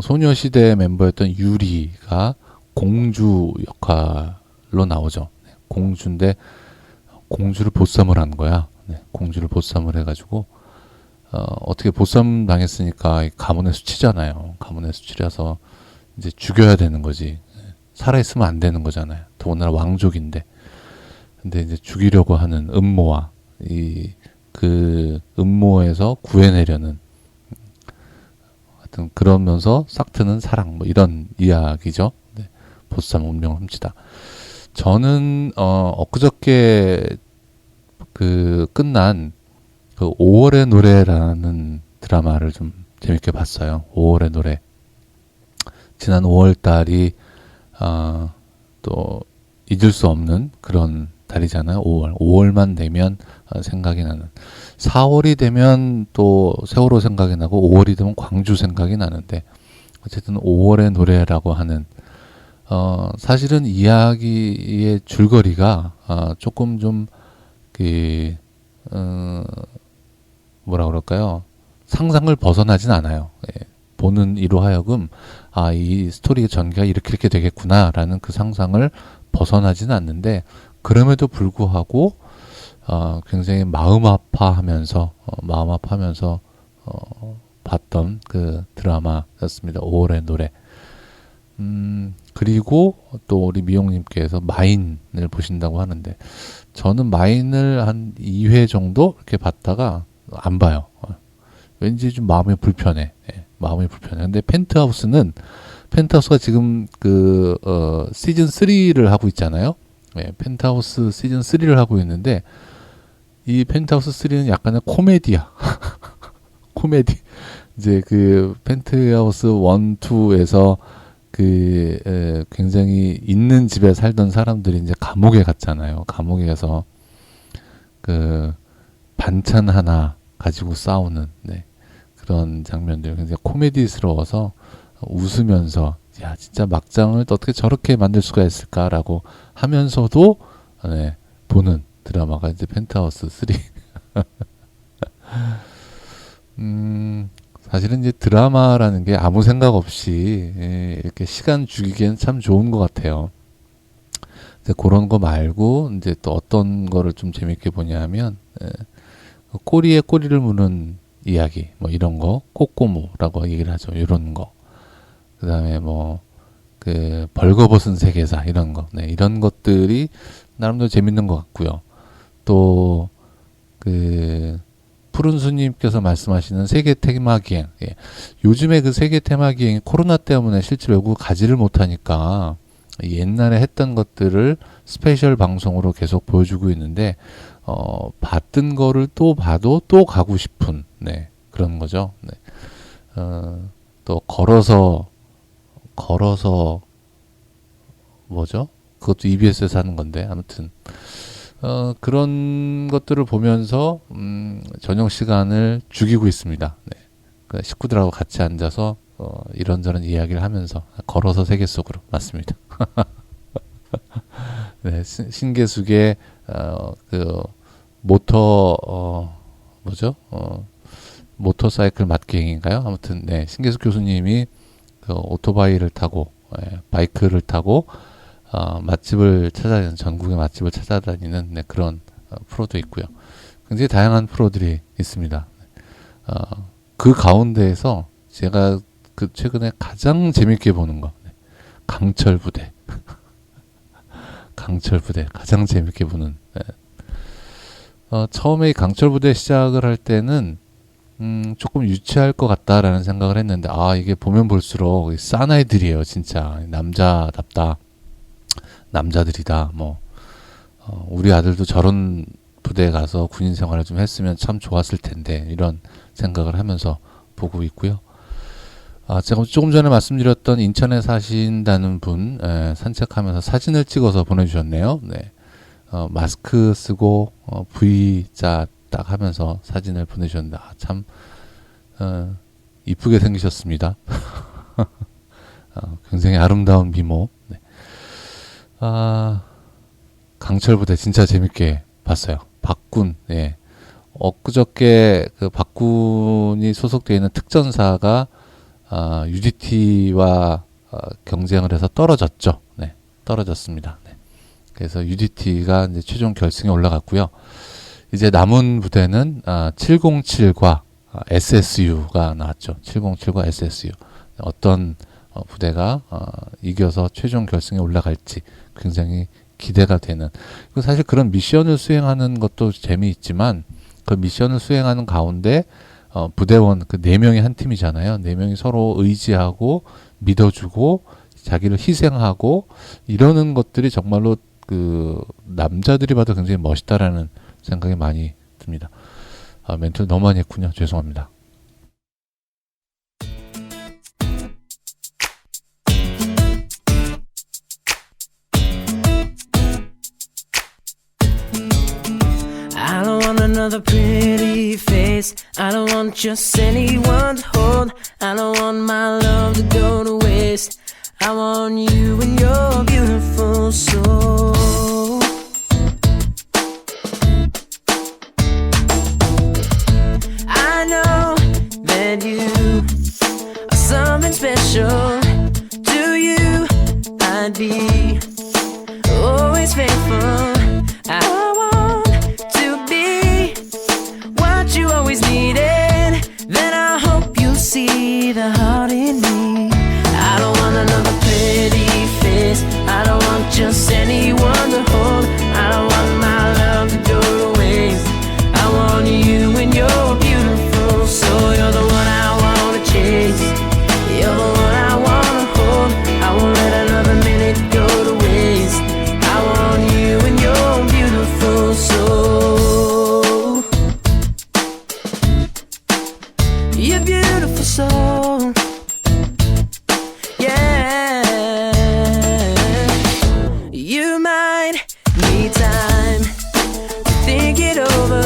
[SPEAKER 1] 소녀시대 멤버였던 유리가 공주 역할로 나오죠. 네, 공주인데 공주를 보쌈을 한 거야. 네, 공주를 보쌈을 해가지고 어떻게 보쌈 당했으니까 가문의 수치잖아요. 가문의 수치라서 이제 죽여야 되는 거지. 살아있으면 안 되는 거잖아요. 더군다나 왕족인데. 근데 이제 죽이려고 하는 음모와 그 음모에서 구해내려는, 하여튼 그러면서 싹트는 사랑, 뭐 이런 이야기죠. 네. 보쌈 운명을 훔치다. 저는 엊그저께 끝난 그 5월의 노래라는 드라마를 좀 재밌게 봤어요. 5월의 노래. 지난 5월 달이 또 잊을 수 없는 그런 달이잖아요. 5월만 되면 생각이 나는. 4월이 되면 또 세월호 생각이 나고, 5월이 되면 광주 생각이 나는데, 어쨌든 5월의 노래라고 하는, 사실은 이야기의 줄거리가 조금 좀 뭐라 그럴까요? 상상을 벗어나진 않아요. 예. 보는 이로 하여금 이 스토리의 전개가 이렇게 되겠구나라는 그 상상을 벗어나진 않는데, 그럼에도 불구하고 굉장히 마음 아파하면서 봤던 그 드라마였습니다. 5월의 노래. 그리고 또 우리 미용님께서 마인을 보신다고 하는데, 저는 마인을 한 2회 정도 이렇게 봤다가 안 봐요. 왠지 좀 마음이 불편해. 예, 마음이 불편해. 근데 펜트하우스가 지금 시즌 3를 하고 있잖아요. 예, 펜트하우스 시즌 3를 하고 있는데, 이 펜트하우스 3는 약간의 코미디야. 코미디. 이제 그 펜트하우스 1, 2에서 굉장히 있는 집에 살던 사람들이 이제 감옥에 갔잖아요. 감옥에 가서 반찬 하나 가지고 싸우는, 네, 그런 장면들 굉장히 코미디스러워서 웃으면서, 야, 진짜 막장을 어떻게 저렇게 만들 수가 있을까라고 하면서도, 네, 보는 드라마가 이제 펜트하우스 3. 사실은 이제 드라마라는 게 아무 생각 없이 이렇게 시간 죽이기엔 참 좋은 것 같아요. 이제 그런 거 말고 이제 또 어떤 거를 좀 재밌게 보냐 하면, 꼬리에 꼬리를 무는 이야기, 뭐 이런 거, 꼬꼬무라고 얘기를 하죠. 이런 거. 그 다음에 벌거벗은 세계사, 이런 거. 네, 이런 것들이 나름대로 재밌는 것 같고요. 또, 푸른수님께서 말씀하시는 세계 테마기행. 예. 요즘에 그 세계 테마기행이 코로나 때문에 실제 외국 가지를 못하니까 옛날에 했던 것들을 스페셜 방송으로 계속 보여주고 있는데, 봤던 거를 또 봐도 또 가고 싶은, 네, 그런 거죠. 네. 또 걸어서 뭐죠? 그것도 EBS에서 하는 건데, 아무튼 그런 것들을 보면서 저녁 시간을 죽이고 있습니다. 네. 식구들하고 같이 앉아서 이런저런 이야기를 하면서 걸어서 세계 속으로. 맞습니다. 네, 신계숙의 모터사이클 맛기행인가요? 아무튼 네, 신계숙 교수님이 오토바이를 타고, 바이크를 타고 맛집을 찾아다니는, 전국의 맛집을 찾아다니는, 네, 그런 프로도 있고요. 굉장히 다양한 프로들이 있습니다. 그 가운데에서 제가 최근에 가장 재밌게 보는 거, 네, 강철부대. 강철부대 가장 재밌게 보는. 처음에 이 강철부대 시작을 할 때는 조금 유치할 것 같다라는 생각을 했는데 이게 보면 볼수록 사나이들이에요. 진짜 남자답다, 남자들이다. 우리 아들도 저런 부대에 가서 군인 생활을 좀 했으면 참 좋았을 텐데 이런 생각을 하면서 보고 있고요. 제가 조금 전에 말씀드렸던 인천에 사신다는 분 산책하면서 사진을 찍어서 보내주셨네요. 네. 마스크 쓰고 V자 딱 하면서 사진을 보내주셨는데 참 이쁘게 생기셨습니다. 굉장히 아름다운 미모. 네. 강철부대 진짜 재밌게 봤어요. 박군. 예. 엊그저께 그 박군이 소속되어 있는 특전사가 UDT와 경쟁을 해서 떨어졌죠. 네. 떨어졌습니다. 네. 그래서 UDT가 이제 최종 결승에 올라갔고요. 이제 남은 부대는 707과 SSU가 나왔죠. 707과 SSU. 어떤 부대가 이겨서 최종 결승에 올라갈지 굉장히 기대가 되는. 사실 그런 미션을 수행하는 것도 재미있지만 그 미션을 수행하는 가운데 부대원 그 4명이 한 팀이잖아요. 4명이 서로 의지하고 믿어주고 자기를 희생하고 이러는 것들이 정말로 그 남자들이 봐도 굉장히 멋있다라는 생각이 많이 듭니다. 멘트를 너무 많이 했군요. 죄송합니다.
[SPEAKER 3] I don't want another pretty face. I don't want just anyone to hold. I don't want my love to go to waste. I want you and your beautiful soul. I know that you are something special. To you, I'd be always faithful. I want to be what you always needed. Then I hope you see the heart in me. I don't want another pretty face. I don't want just anyone to hold. I don't want my love to go to waste. I want you and your beautiful soul. You're the one I wanna chase. You're the one I wanna hold. I won't let another minute go to waste. I want you and your beautiful soul. Your beautiful soul. Yeah. You might need time to think it over,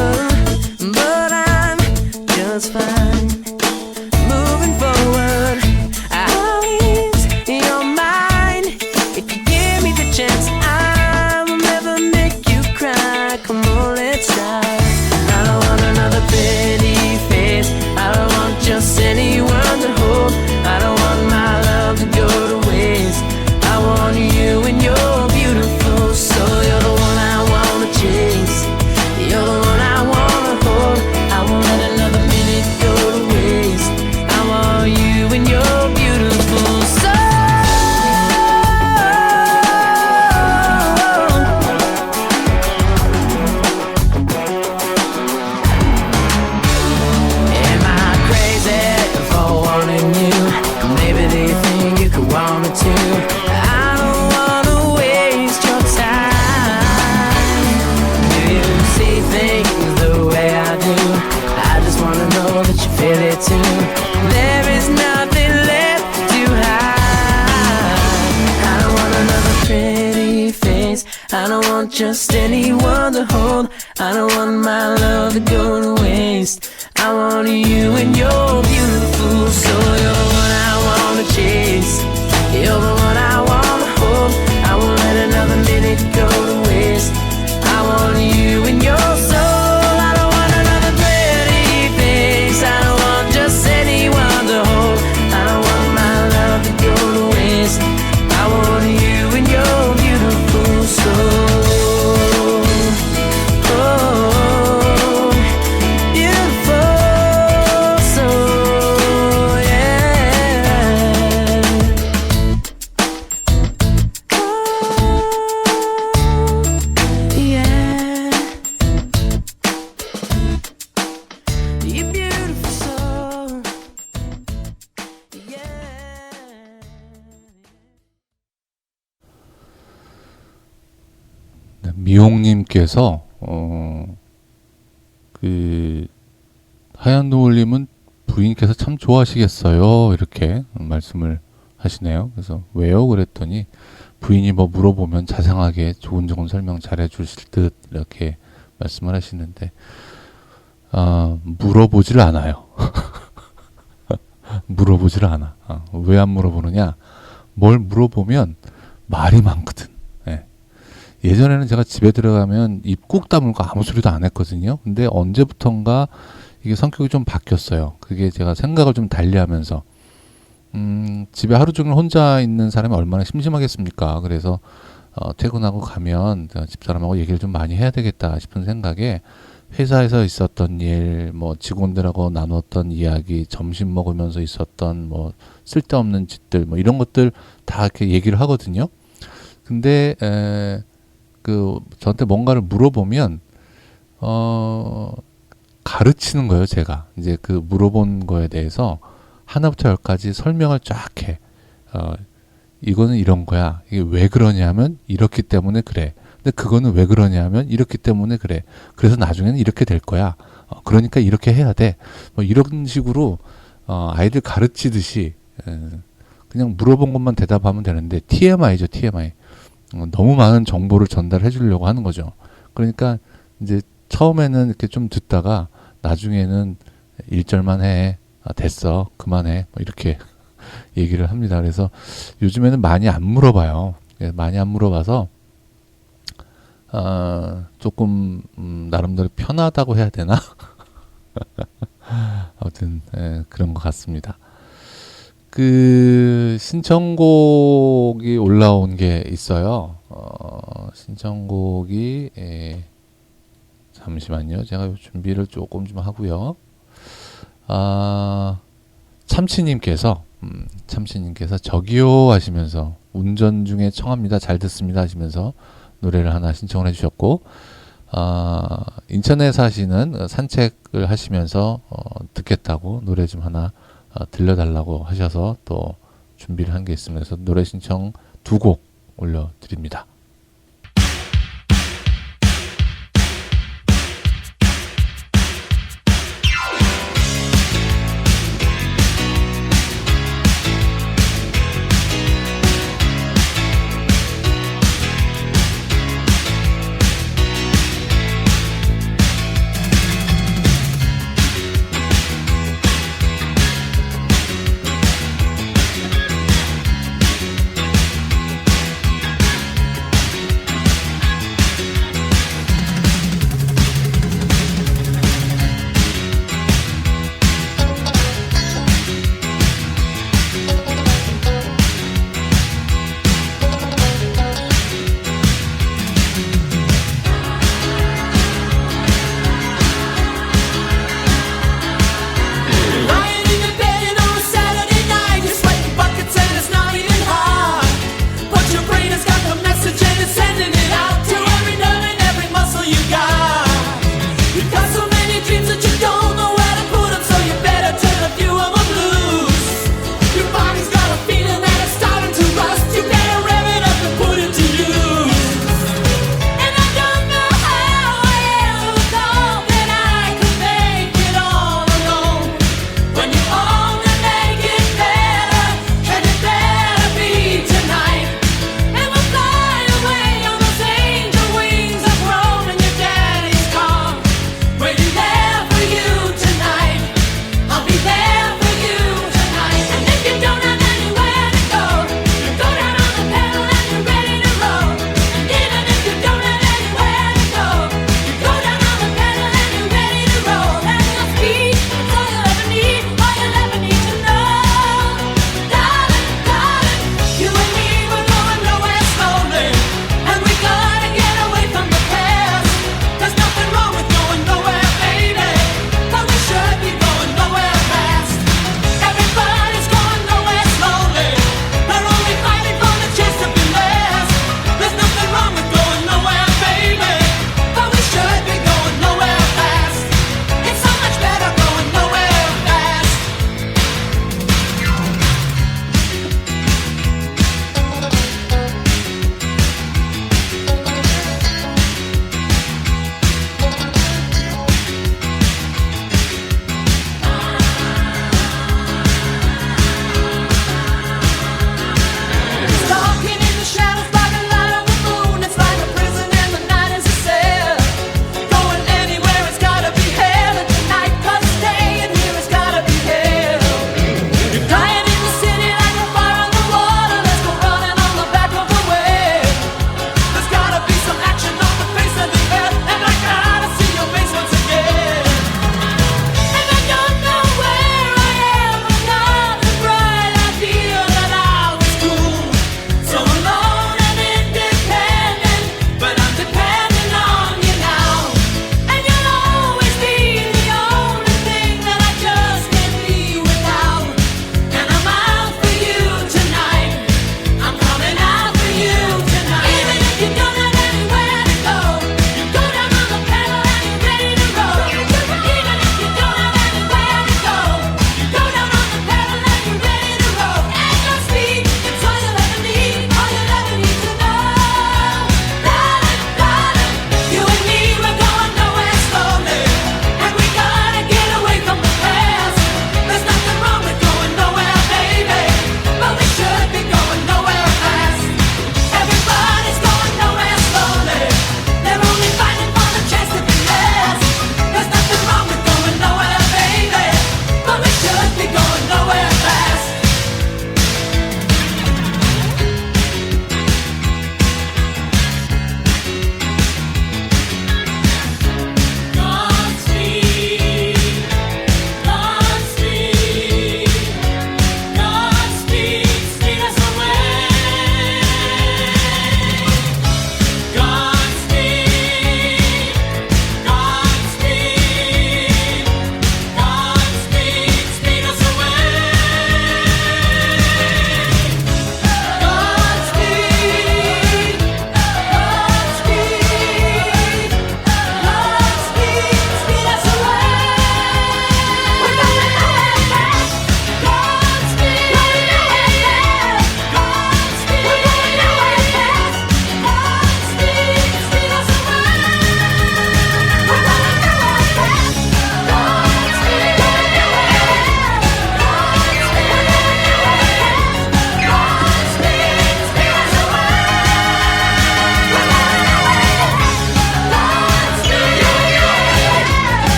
[SPEAKER 3] but I'm just fine moving forward. I'll ease your mind if you give me the chance. I will never make you cry. Come on, let's try. I don't want another pretty face. I don't want just anyone to hold. I don't want my love to go to waste. I want you and your beautiful soul. You're the one I wanna chase. You're the one I wanna hold. I won't let another minute go to waste. I want you and your beautiful soul. Am I crazy for wanting you? Maybe do you think you could want me to? I don't wanna waste your time. Do you see things the way I do? I just wanna know that you feel it too. There is nothing left to hide. I don't want another pretty face. I don't want just anyone to hold. I don't want my love to go to waste. I want you and your beautiful soul. You're the one I wanna chase. You're the one I wanna hold. I won't let another minute go to waste. I want you and your soul. I don't want another pretty face. I don't want just anyone to hold. I don't want my love to go to waste. I want you and your beautiful soul. Oh, beautiful soul, yeah.
[SPEAKER 1] 미용님께서 그 하얀 노을님은 부인께서 참 좋아하시겠어요, 이렇게 말씀을 하시네요. 그래서 왜요? 그랬더니 부인이 뭐 물어보면 자상하게 조곤조곤 설명 잘해 주실 듯 이렇게 말씀을 하시는데 물어보지를 않아요. 물어보지를 않아. 왜 안 물어보느냐? 뭘 물어보면 말이 많거든. 예. 예전에는 제가 집에 들어가면 입 꾹 다물고 아무 소리도 안 했거든요. 근데 언제부턴가 이게 성격이 좀 바뀌었어요. 그게 제가 생각을 좀 달리하면서 집에 하루 종일 혼자 있는 사람이 얼마나 심심하겠습니까? 그래서 퇴근하고 가면 집사람하고 얘기를 좀 많이 해야 되겠다 싶은 생각에 회사에서 있었던 일, 뭐 직원들하고 나눴던 이야기, 점심 먹으면서 있었던 뭐 쓸데없는 짓들, 뭐 이런 것들 다 이렇게 얘기를 하거든요. 근데 그 저한테 뭔가를 물어보면 가르치는 거예요, 제가. 이제 그 물어본 거에 대해서 하나부터 열까지 설명을 쫙 해. 이거는 이런 거야. 이게 왜 그러냐면 이렇기 때문에 그래. 근데 그거는 왜 그러냐면 이렇기 때문에 그래. 그래서 나중에는 이렇게 될 거야. 그러니까 이렇게 해야 돼. 뭐 이런 식으로 아이들 가르치듯이 그냥 물어본 것만 대답하면 되는데 TMI죠, TMI. 너무 많은 정보를 전달해 주려고 하는 거죠. 그러니까 이제 처음에는 이렇게 좀 듣다가 나중에는 1절만 해. 됐어. 그만해. 뭐 이렇게 얘기를 합니다. 그래서 요즘에는 많이 안 물어봐요. 많이 안 물어봐서 조금 나름대로 편하다고 해야 되나? 아무튼 그런 것 같습니다. 그 신청곡이 올라온 게 있어요. 신청곡이 잠시만요. 제가 준비를 조금 좀 하고요. 참치님께서 저기요 하시면서 운전 중에 청합니다. 잘 듣습니다 하시면서 노래를 하나 신청을 해주셨고, 인천에 사시는 산책을 하시면서 듣겠다고 노래 좀 하나 들려달라고 하셔서 또 준비를 한 게 있습니다. 그래서 노래 신청 2곡 올려드립니다.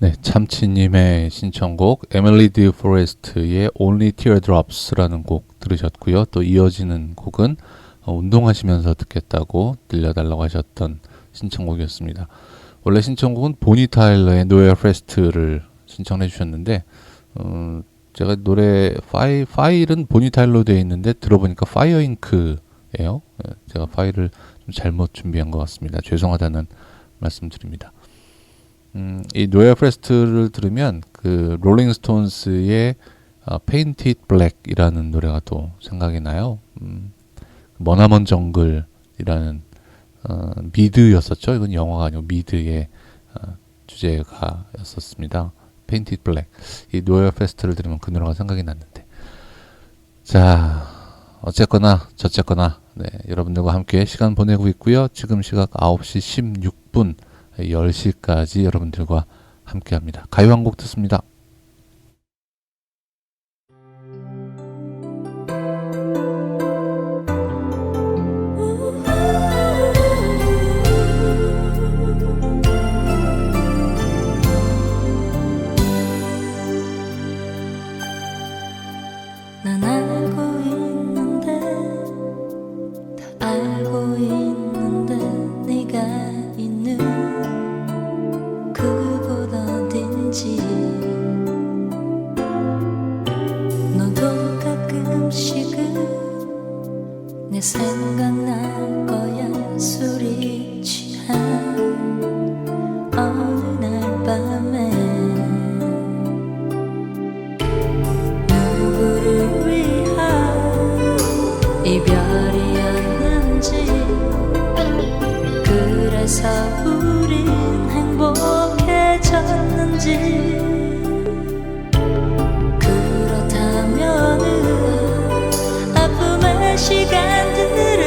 [SPEAKER 1] 네, 참치님의 신청곡 에밀리 디 포레스트의 Only Teardrops라는 곡 들으셨고요. 또 이어지는 곡은 운동하시면서 듣겠다고 들려달라고 하셨던 신청곡이었습니다. 원래 신청곡은 보니 타일러의 Nowhere Fast를 신청해 주셨는데 제가 노래 파일은 보니 타일러 되어 있는데 들어보니까 파이어 잉크예요. 제가 파일을 좀 잘못 준비한 것 같습니다. 죄송하다는 말씀드립니다. 이 노예 프레스트를 들으면 그 롤링 스톤스의 Painted Black이라는 노래가 또 생각이 나요. 머나먼 정글이라는 미드였었죠. 이건 영화가 아니고 미드의 주제가였었습니다. Painted Black. 이 노예 프레스트를 들으면 그 노래가 생각이 났는데. 자, 어쨌거나 저쨌거나 네, 여러분들과 함께 시간 보내고 있고요. 지금 시각 9시 16분 10시까지 여러분들과 함께합니다. 가요 한 곡 듣습니다.
[SPEAKER 2] 난 알고 있는데 다 알고 있는데 네가 있는 그곳 어딘지 너도 가끔씩은 내 생각날 거야 술이 취한 어느 날 밤에 누구를 위한 이별이었는지 그래서 우린 행복해졌는지 그렇다면은 아픔의 시간들을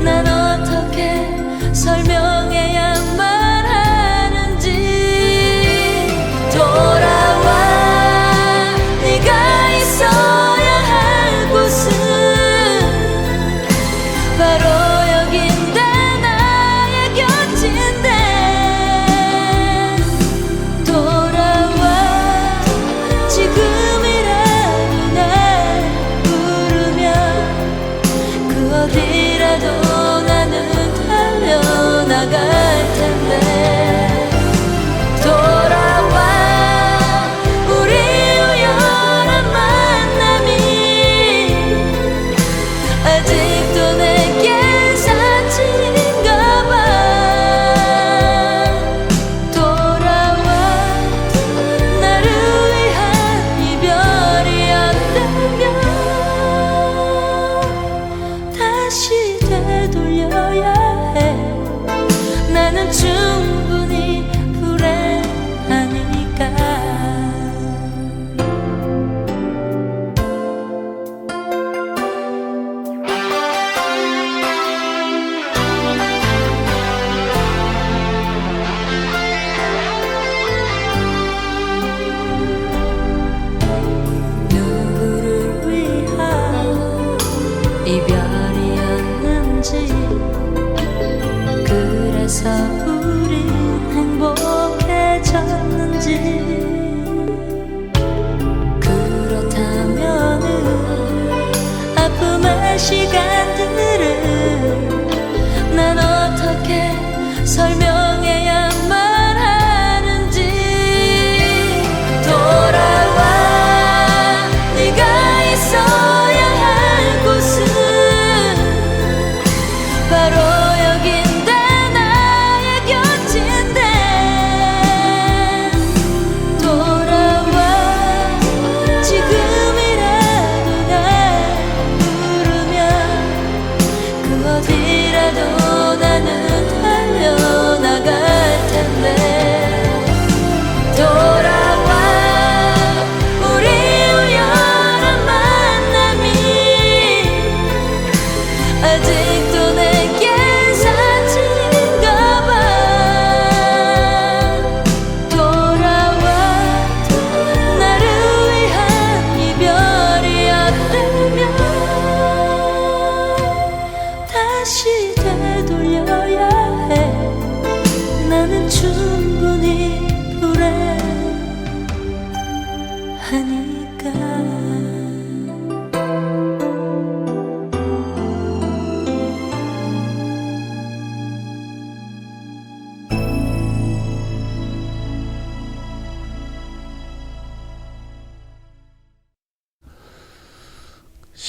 [SPEAKER 2] 난 어떻게 설명해야만 하는지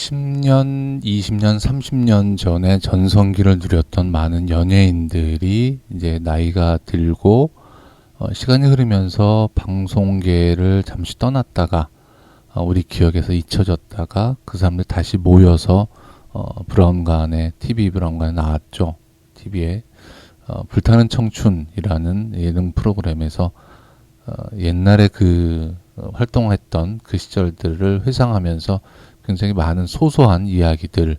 [SPEAKER 1] 10년, 20년, 30년 전에 전성기를 누렸던 많은 연예인들이 이제 나이가 들고 시간이 흐르면서 방송계를 잠시 떠났다가 우리 기억에서 잊혀졌다가 그 사람들 다시 모여서 브라운관에 TV 브라운관에 나왔죠. TV에 불타는 청춘이라는 예능 프로그램에서 옛날에 그 활동했던 그 시절들을 회상하면서 굉장히 많은 소소한 이야기들로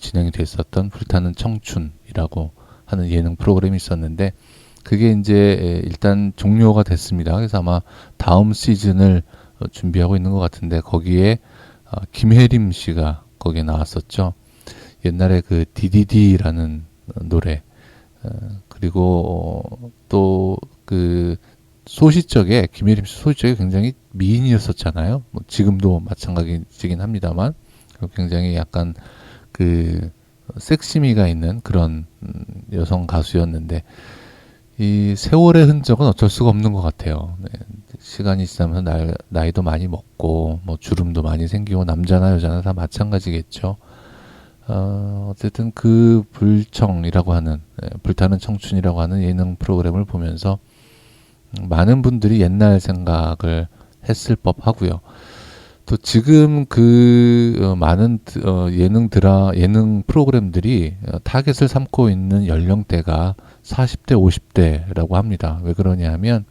[SPEAKER 1] 진행이 됐었던 불타는 청춘이라고 하는 예능 프로그램이 있었는데 그게 이제 일단 종료가 됐습니다. 그래서 아마 다음 시즌을 준비하고 있는 것 같은데 거기에 김혜림 씨가 거기에 나왔었죠. 옛날에 그 DDD라는 노래 그리고 또 그 소시적에 김혜림 씨 소시적에 굉장히 미인이었었잖아요. 뭐 지금도 마찬가지긴 합니다만 굉장히 약간 그 섹시미가 있는 그런 여성 가수였는데 이 세월의 흔적은 어쩔 수가 없는 것 같아요. 네. 시간이 지나면서 나이도 많이 먹고 뭐 주름도 많이 생기고 남자나 여자나 다 마찬가지겠죠. 어쨌든 그 불청이라고 하는 불타는 청춘이라고 하는 예능 프로그램을 보면서 많은 분들이 옛날 생각을 했을 법하고요. 또 지금 그 많은 예능 프로그램들이 타겟을 삼고 있는 연령대가 40대, 50대라고 합니다. 왜 그러냐면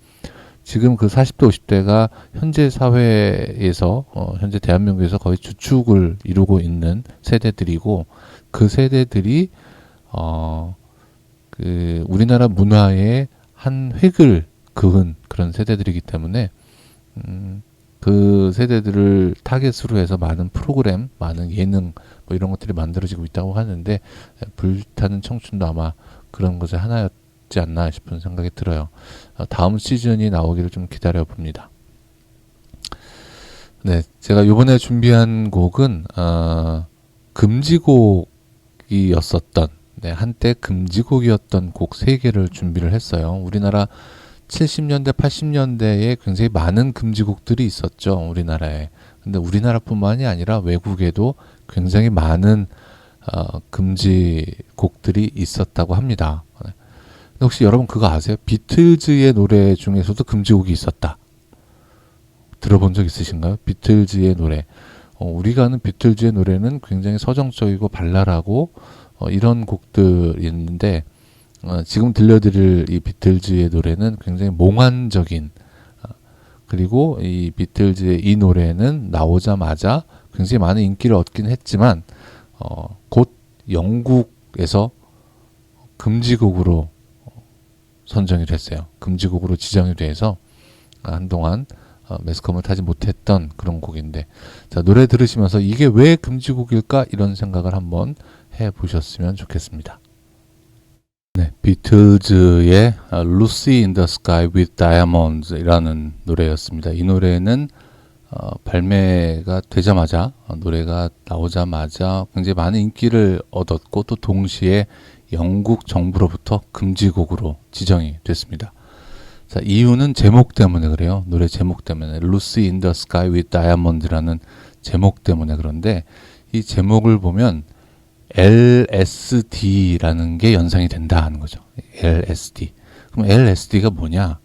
[SPEAKER 1] 지금 그 40대, 50대가 현재 사회에서 현재 대한민국에서 거의 주축을 이루고 있는 세대들이고 그 세대들이 그 우리나라 문화의 한 획을 그은 그런 세대들이기 때문에 그 세대들을 타겟으로 해서 많은 프로그램, 많은 예능 뭐 이런 것들이 만들어지고 있다고 하는데 불타는 청춘도 아마 그런 것의 하나였지 않나 싶은 생각이 들어요. 다음 시즌이 나오기를 좀 기다려 봅니다. 네, 제가 이번에 준비한 곡은 금지곡이었었던 한때 금지곡이었던 곡 3개를 준비를 했어요. 우리나라 70년대, 80년대에 굉장히 많은 금지곡들이 있었죠. 우리나라에. 근데 우리나라뿐만이 아니라 외국에도 굉장히 많은 금지곡들이 있었다고 합니다. 근데 혹시 여러분 그거 아세요? 비틀즈의 노래 중에서도 금지곡이 있었다. 들어본 적 있으신가요? 비틀즈의 노래. 우리가 아는 비틀즈의 노래는 굉장히 서정적이고 발랄하고 이런 곡들이 있는데 지금 들려드릴 이 비틀즈의 노래는 굉장히 몽환적인 그리고 이 비틀즈의 이 노래는 나오자마자 굉장히 많은 인기를 얻긴 했지만 곧 영국에서 금지곡으로 선정이 됐어요. 금지곡으로 지정이 돼서 한동안 매스컴을 타지 못했던 그런 곡인데 자 노래 들으시면서 이게 왜 금지곡일까 이런 생각을 한번 해보셨으면 좋겠습니다. 네, 비틀즈의 Lucy in the Sky with Diamonds 이라는 노래였습니다. 이 노래는 발매가 되자마자 노래가 나오자마자 굉장히 많은 인기를 얻었고 또 동시에 영국 정부로부터 금지곡으로 지정이 됐습니다. 자, 이유는 제목 때문에 그래요. 노래 제목 때문에 Lucy in the Sky with Diamonds라는 제목 때문에 그런데 이 제목을 보면 LSD라는 게 연상이 된다 하는 거죠. LSD. 그럼 LSD가 뭐냐?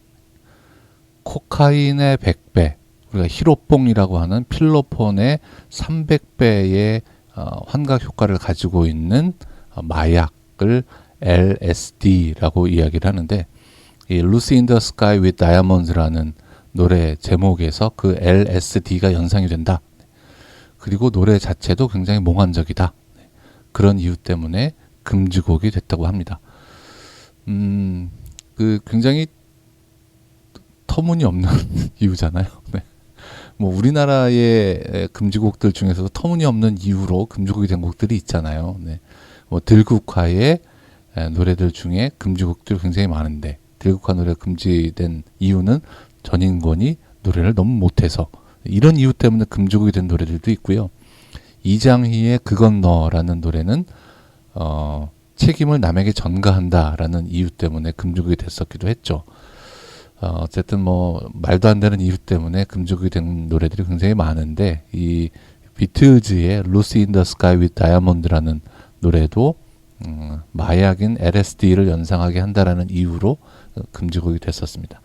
[SPEAKER 1] 코카인의 100배, 우리가 히로뽕이라고 하는 필로폰의 300배의 환각 효과를 가지고 있는 마약을 LSD라고 이야기를 하는데 이 Lucy in the Sky with Diamonds라는 노래 제목에서 그 LSD가 연상이 된다. 그리고 노래 자체도 굉장히 몽환적이다. 그런 이유 때문에 금지곡이 됐다고 합니다. 그 굉장히 터무니없는 이유잖아요. 네. 뭐 우리나라의 금지곡들 중에서도 터무니없는 이유로 금지곡이 된 곡들이 있잖아요. 네. 뭐 들국화의 노래들 중에 금지곡들이 굉장히 많은데 들국화 노래가 금지된 이유는 전인권이 노래를 너무 못해서 이런 이유 때문에 금지곡이 된 노래들도 있고요. 이장희의 그건 너라는 노래는 책임을 남에게 전가한다라는 이유 때문에 금지곡이 됐었기도 했죠. 어쨌든 뭐 말도 안 되는 이유 때문에 금지곡이 된 노래들이 굉장히 많은데 이 비틀즈의 루시 인 더 스카이 윗 다이아몬드라는 노래도 마약인 LSD를 연상하게 한다라는 이유로 금지곡이 됐었습니다.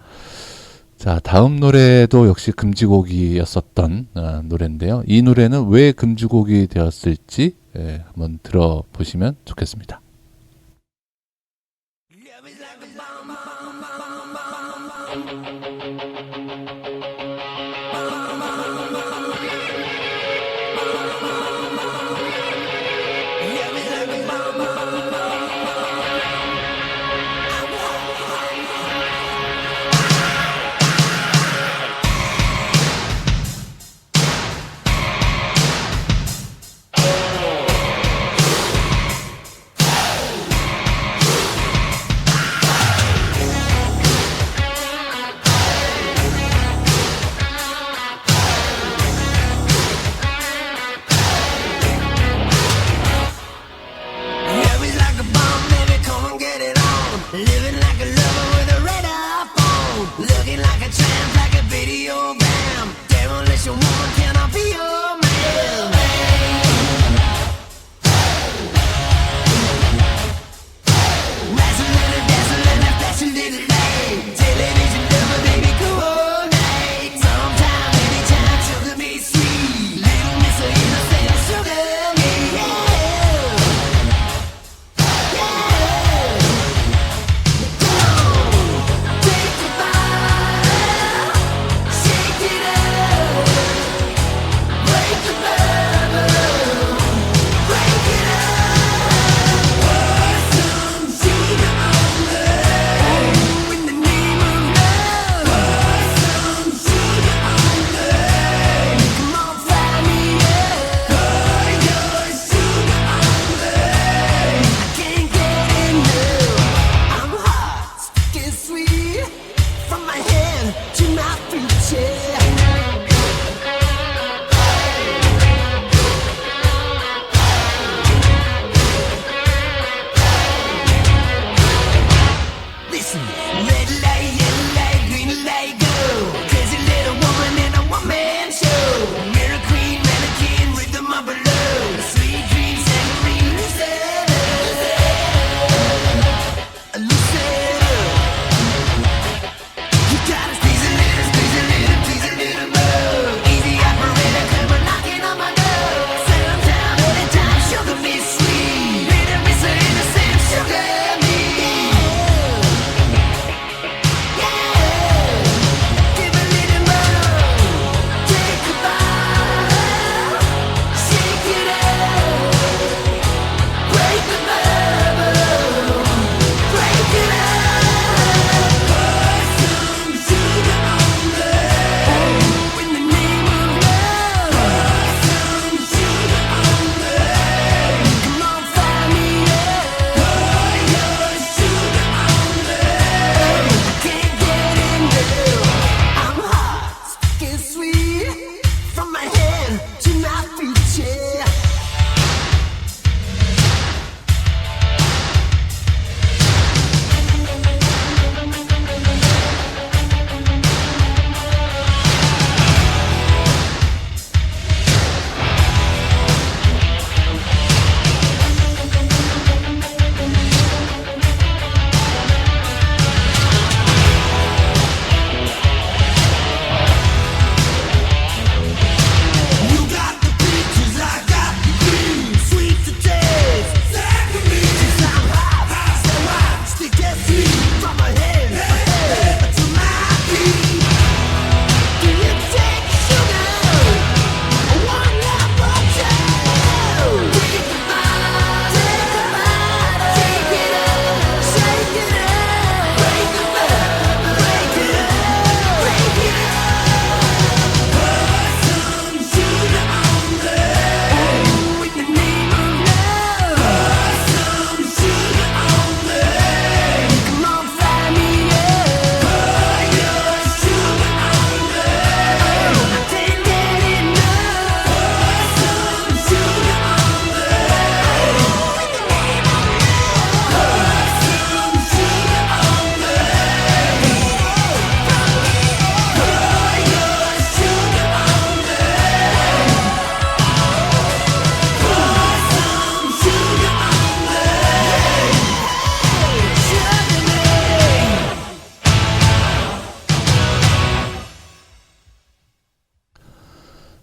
[SPEAKER 1] 자, 다음 노래도 역시 금지곡이었었던 노래인데요. 이 노래는 왜 금지곡이 되었을지 한번 들어보시면 좋겠습니다.
[SPEAKER 2] Love is like a bomb, baby, come and get it on. Living like a lover with a red iPhone. Looking like a tramp, like a video bam. Demolition woman, can I be your man? Wrestling and dancing and flashing little light. Television lover, baby, coordinate. Sometime, anytime, sugar me sweet. Little Miss Innocent, sugar me, yeah. Take your body, shake it up.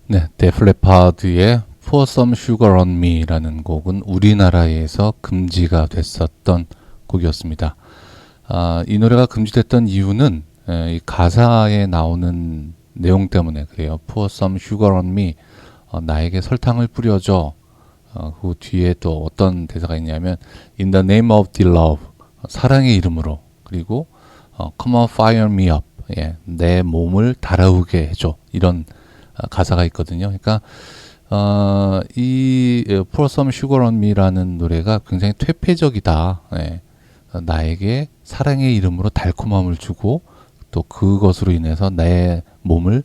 [SPEAKER 1] 네, 데플레파드의 Pour Some Sugar on Me라는 곡은 우리나라에서 금지가 됐었던 곡이었습니다. 이 노래가 금지됐던 이유는 이 가사에 나오는 내용 때문에 그래요. Pour some sugar on me. 나에게 설탕을 뿌려줘. 그 뒤에 또 어떤 대사가 있냐면 In the name of the love. 사랑의 이름으로. 그리고 Come on fire me up. 예, 내 몸을 달아오게 해줘. 이런 가사가 있거든요. 그러니까 이 Pour some sugar on me라는 노래가 굉장히 퇴폐적이다. 예. 나에게 사랑의 이름으로 달콤함을 주고 또 그것으로 인해서 내 몸을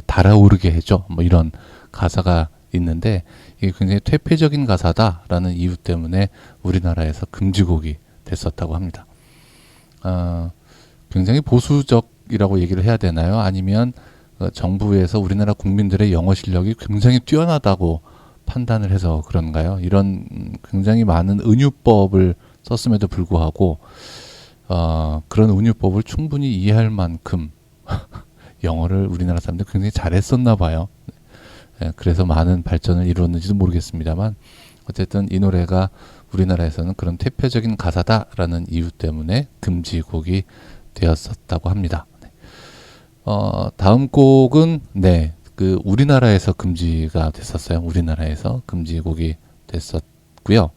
[SPEAKER 1] 달아오르게 해줘. 뭐 이런 가사가 있는데 이게 굉장히 퇴폐적인 가사다라는 이유 때문에 우리나라에서 금지곡이 됐었다고 합니다. 굉장히 보수적이라고 얘기를 해야 되나요? 아니면 정부에서 우리나라 국민들의 영어 실력이 굉장히 뛰어나다고 판단을 해서 그런가요? 이런 굉장히 많은 은유법을 썼음에도 불구하고 그런 은유법을 충분히 이해할 만큼 영어를 우리나라 사람들 굉장히 잘했었나 봐요. 그래서 많은 발전을 이루었는지도 모르겠습니다만 어쨌든 이 노래가 우리나라에서는 그런 퇴폐적인 가사다라는 이유 때문에 금지곡이 되었었다고 합니다. 다음 곡은 그 우리나라에서 금지가 됐었어요. 우리나라에서 금지곡이 됐었고요.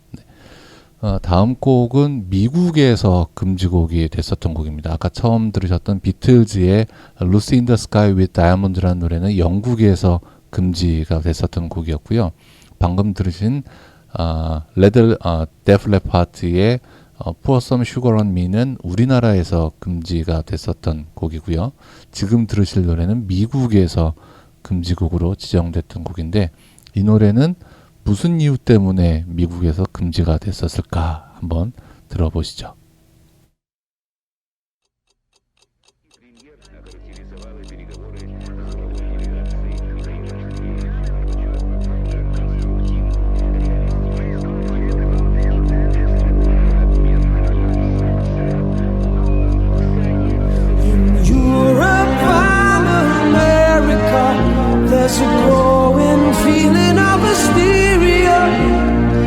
[SPEAKER 1] 다음 곡은 미국에서 금지곡이 됐었던 곡입니다. 아까 처음 들으셨던 비틀즈의 Lucy in the Sky with Diamonds라는 노래는 영국에서 금지가 됐었던 곡이었고요. 방금 들으신 데프 레파드의 Pour Some Sugar on Me는 우리나라에서 금지가 됐었던 곡이고요. 지금 들으실 노래는 미국에서 금지곡으로 지정됐던 곡인데 이 노래는 무슨 이유 때문에 미국에서 금지가 됐었을까 한번 들어보시죠.
[SPEAKER 3] There's a growing feeling of hysteria,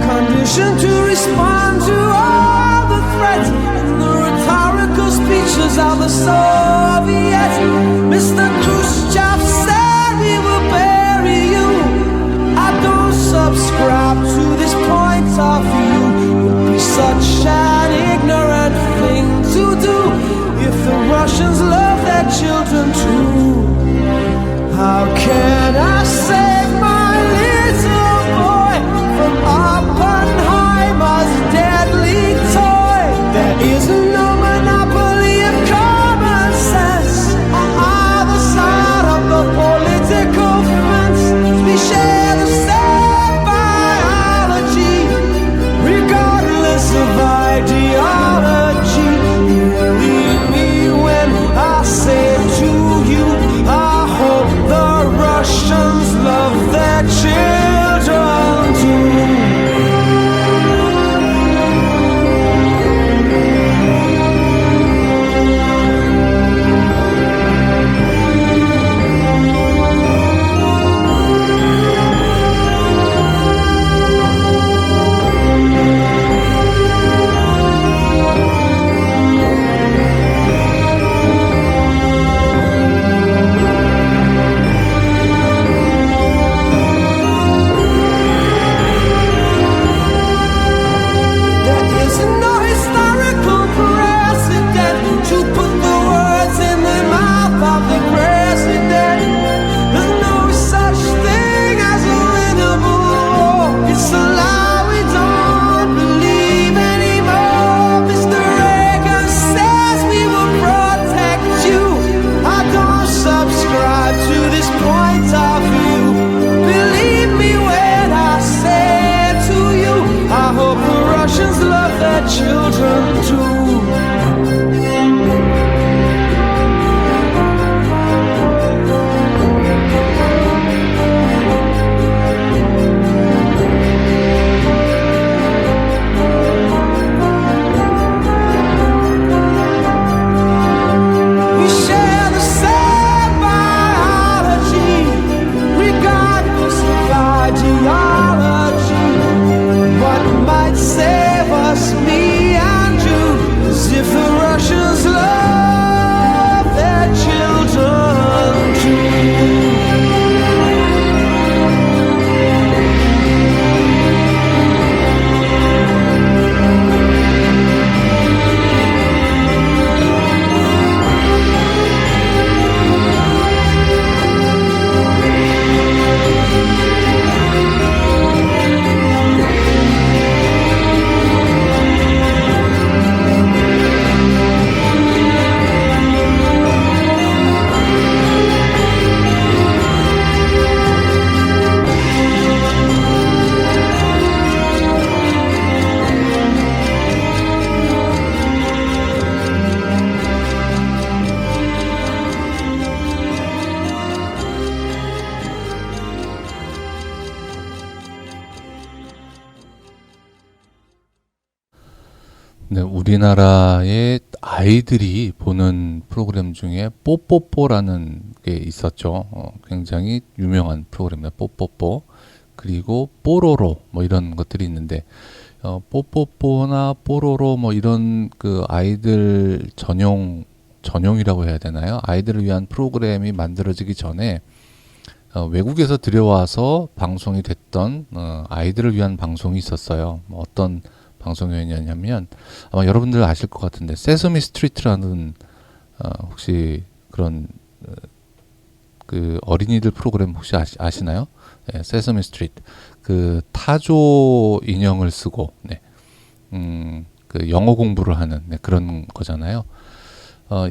[SPEAKER 3] conditioned to respond to all the threats and the rhetorical speeches of the Soviets. Mr. Khrushchev said we will bury you. I don't subscribe to this point of view. It would be such an ignorant thing to do if the Russians love their children too. How can I save my little boy from Oppenheimer's deadly toy? There is no monopoly of common sense on either side of the political fence. We share the same biology, regardless of ideology. Believe me when I say to you,
[SPEAKER 1] 네, 우리나라의 아이들이 보는 프로그램 중에 뽀뽀뽀라는 게 있었죠. 굉장히 유명한 프로그램입니다. 뽀뽀뽀. 그리고 뽀로로 뭐 이런 것들이 있는데 뽀뽀뽀나 뽀로로 뭐 이런 그 아이들 전용이라고 해야 되나요? 아이들을 위한 프로그램이 만들어지기 전에 외국에서 들여와서 방송이 됐던 아이들을 위한 방송이 있었어요. 뭐 어떤 방송이었냐면 아마 여러분들 아실 것 같은데 세서미 스트리트라는 혹시 그런 그 어린이들 프로그램 혹시 아시나요? 네, 세서미 스트리트 그 타조 인형을 쓰고 그 영어 공부를 하는 그런 거잖아요.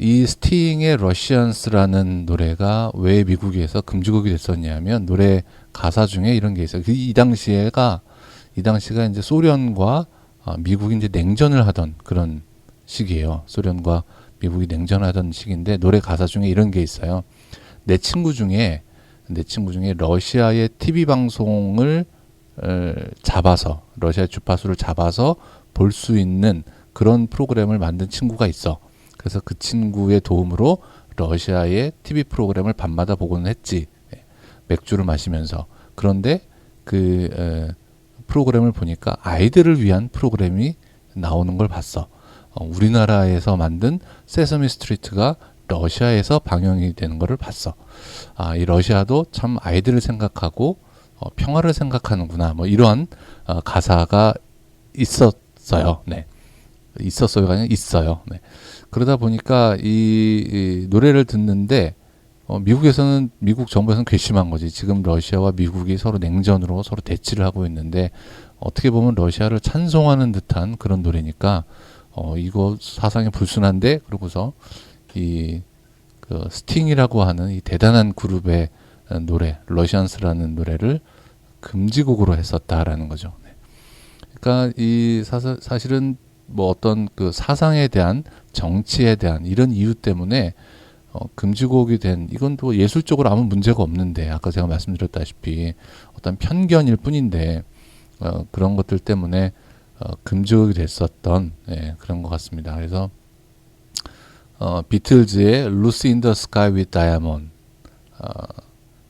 [SPEAKER 1] 이 스팅의 러시안스라는 노래가 왜 미국에서 금지곡이 됐었냐면 노래 가사 중에 이런 게 있어요. 이 당시가 이제 소련과 미국이 이제 냉전을 하던 그런 시기예요. 소련과 미국이 냉전을 하던 시기인데 노래 가사 중에 이런 게 있어요. 내 친구 중에 러시아의 TV 방송을 잡아서 러시아의 주파수를 잡아서 볼 수 있는 그런 프로그램을 만든 친구가 있어. 그래서 그 친구의 도움으로 러시아의 TV 프로그램을 밤마다 보고는 했지. 맥주를 마시면서. 그런데 그 프로그램을 보니까 아이들을 위한 프로그램이 나오는 걸 봤어. 우리나라에서 만든 세서미 스트리트가 러시아에서 방영이 되는 것을 봤어. 이 러시아도 참 아이들을 생각하고 평화를 생각하는구나. 뭐 이러한 가사가 있었어요. 네. 있었어요가 아니라 있어요. 네. 그러다 보니까 이 노래를 듣는데 미국 정부에서는 괘씸한 거지. 지금 러시아와 미국이 서로 냉전으로 서로 대치를 하고 있는데 어떻게 보면 러시아를 찬송하는 듯한 그런 노래니까 이거 사상이 불순한데 그러고서 이 그 스팅이라고 하는 이 대단한 그룹의 노래 러시안스라는 노래를 금지곡으로 했었다라는 거죠. 네. 그러니까 이 사실은 뭐 어떤 그 사상에 대한 정치에 대한 이런 이유 때문에 금지곡이 된 이건 또 예술적으로 아무 문제가 없는데 아까 제가 말씀드렸다시피 어떤 편견일 뿐인데 그런 것들 때문에 금지곡이 됐었던 그런 것 같습니다. 그래서 비틀즈의 Lucy in the Sky with Diamond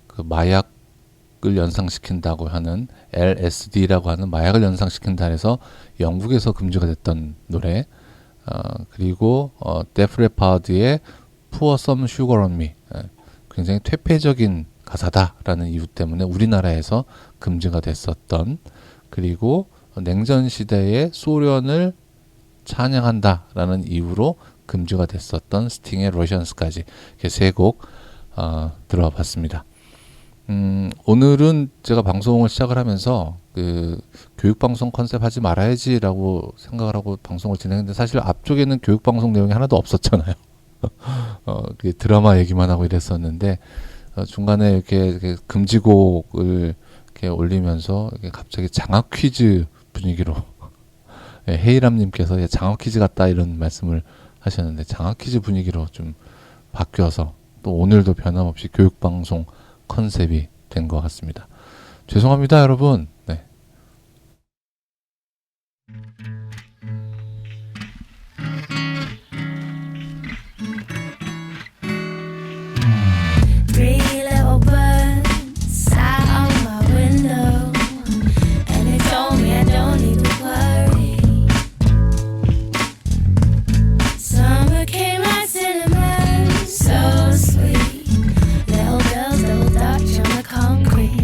[SPEAKER 1] 그 마약을 연상시킨다고 하는 LSD라고 하는 마약을 연상시킨다 해서 영국에서 금지가 됐던 노래 그리고 데프 레파드의 Pour Some Sugar on Me 굉장히 퇴폐적인 가사다라는 이유 때문에 우리나라에서 금지가 됐었던 그리고 냉전 시대의 소련을 찬양한다라는 이유로 금지가 됐었던 스팅의 러시안스까지 이렇게 세 곡 들어봤습니다. 오늘은 제가 방송을 시작을 하면서 그 교육방송 컨셉 하지 말아야지라고 생각을 하고 방송을 진행했는데 사실 앞쪽에는 교육방송 내용이 하나도 없었잖아요. 드라마 얘기만 하고 이랬었는데 중간에 이렇게 금지곡을 이렇게 올리면서 이렇게 갑자기 장학 퀴즈 분위기로 헤이람님께서 장학 퀴즈 같다 이런 말씀을 하셨는데 장학 퀴즈 분위기로 좀 바뀌어서 또 오늘도 변함없이 교육방송 컨셉이 된 것 같습니다. 죄송합니다, 여러분. 네.
[SPEAKER 2] Three little birds sat on my window, and they told me I don't need to worry. Summer came like cinnamon, so sweet. Little bells double dutch on the concrete.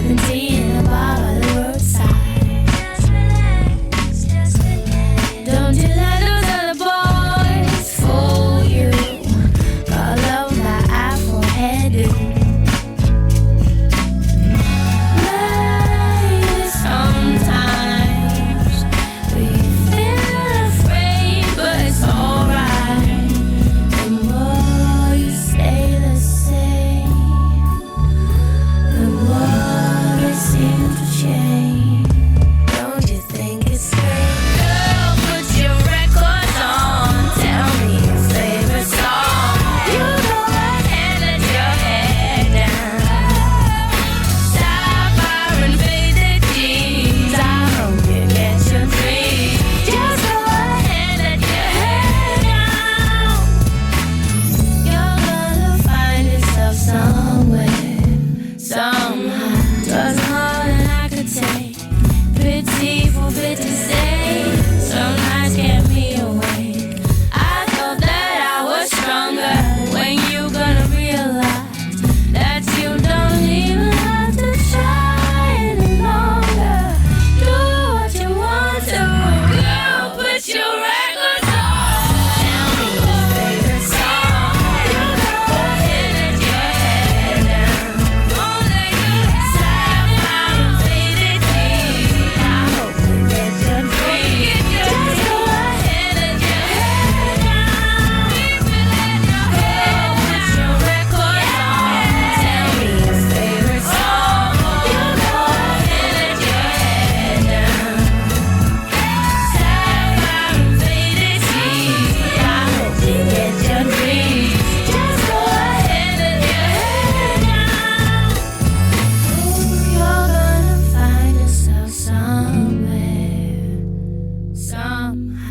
[SPEAKER 6] sipping tea in a bar by the roadside. Don't you let those other boys fool you. Got love that afro hairdo. Maybe sometimes we feel afraid, but it's alright. The more you stay the same, the more it seems to change. Don't you think it's great? Girl, put your records on. Tell me your favorite song. You go ahead, let your head down. Sapphire and faded jeans. I hope you get your dreams. Just go ahead, let your head down. You're gonna find yourself somewhere, somehow. Doesn't more than I could take. Pity for pity's sake. Some nights kept me awake. I thought that I was stronger. When you gonna realize that you don't even have to try any longer? Do what you want to. Girl, put your records on. Tell me your favorite song. You go ahead, let your head down. Only you sapphire and faded jeans. I hope you get your dreams. Just go ahead, let your head down. Girl, put your records on. Tell me your favorite song. You go ahead, let your head down. Sapphire and faded jeans. I hope you get your dreams. Just go ahead, let your head down. You're gonna find yourself somewhere, somehow.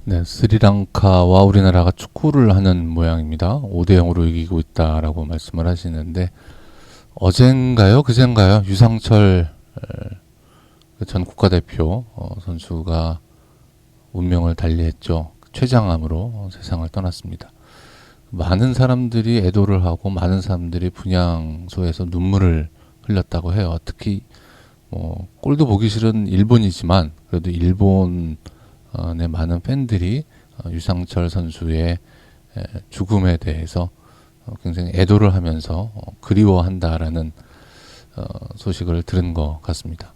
[SPEAKER 1] 네, 스리랑카와 우리나라가 축구를 하는 모양입니다. 5대0으로 이기고 있다라고 말씀을 하시는데, 어젠가요? 그젠가요? 유상철 전 국가대표 선수가 운명을 달리했죠. 췌장암으로 세상을 떠났습니다. 많은 사람들이 애도를 하고 많은 사람들이 분향소에서 눈물을 흘렸다고 해요. 특히 골도 보기 싫은 일본이지만 그래도 일본의 많은 팬들이 유상철 선수의 죽음에 대해서 굉장히 애도를 하면서 그리워한다라는 소식을 들은 것 같습니다.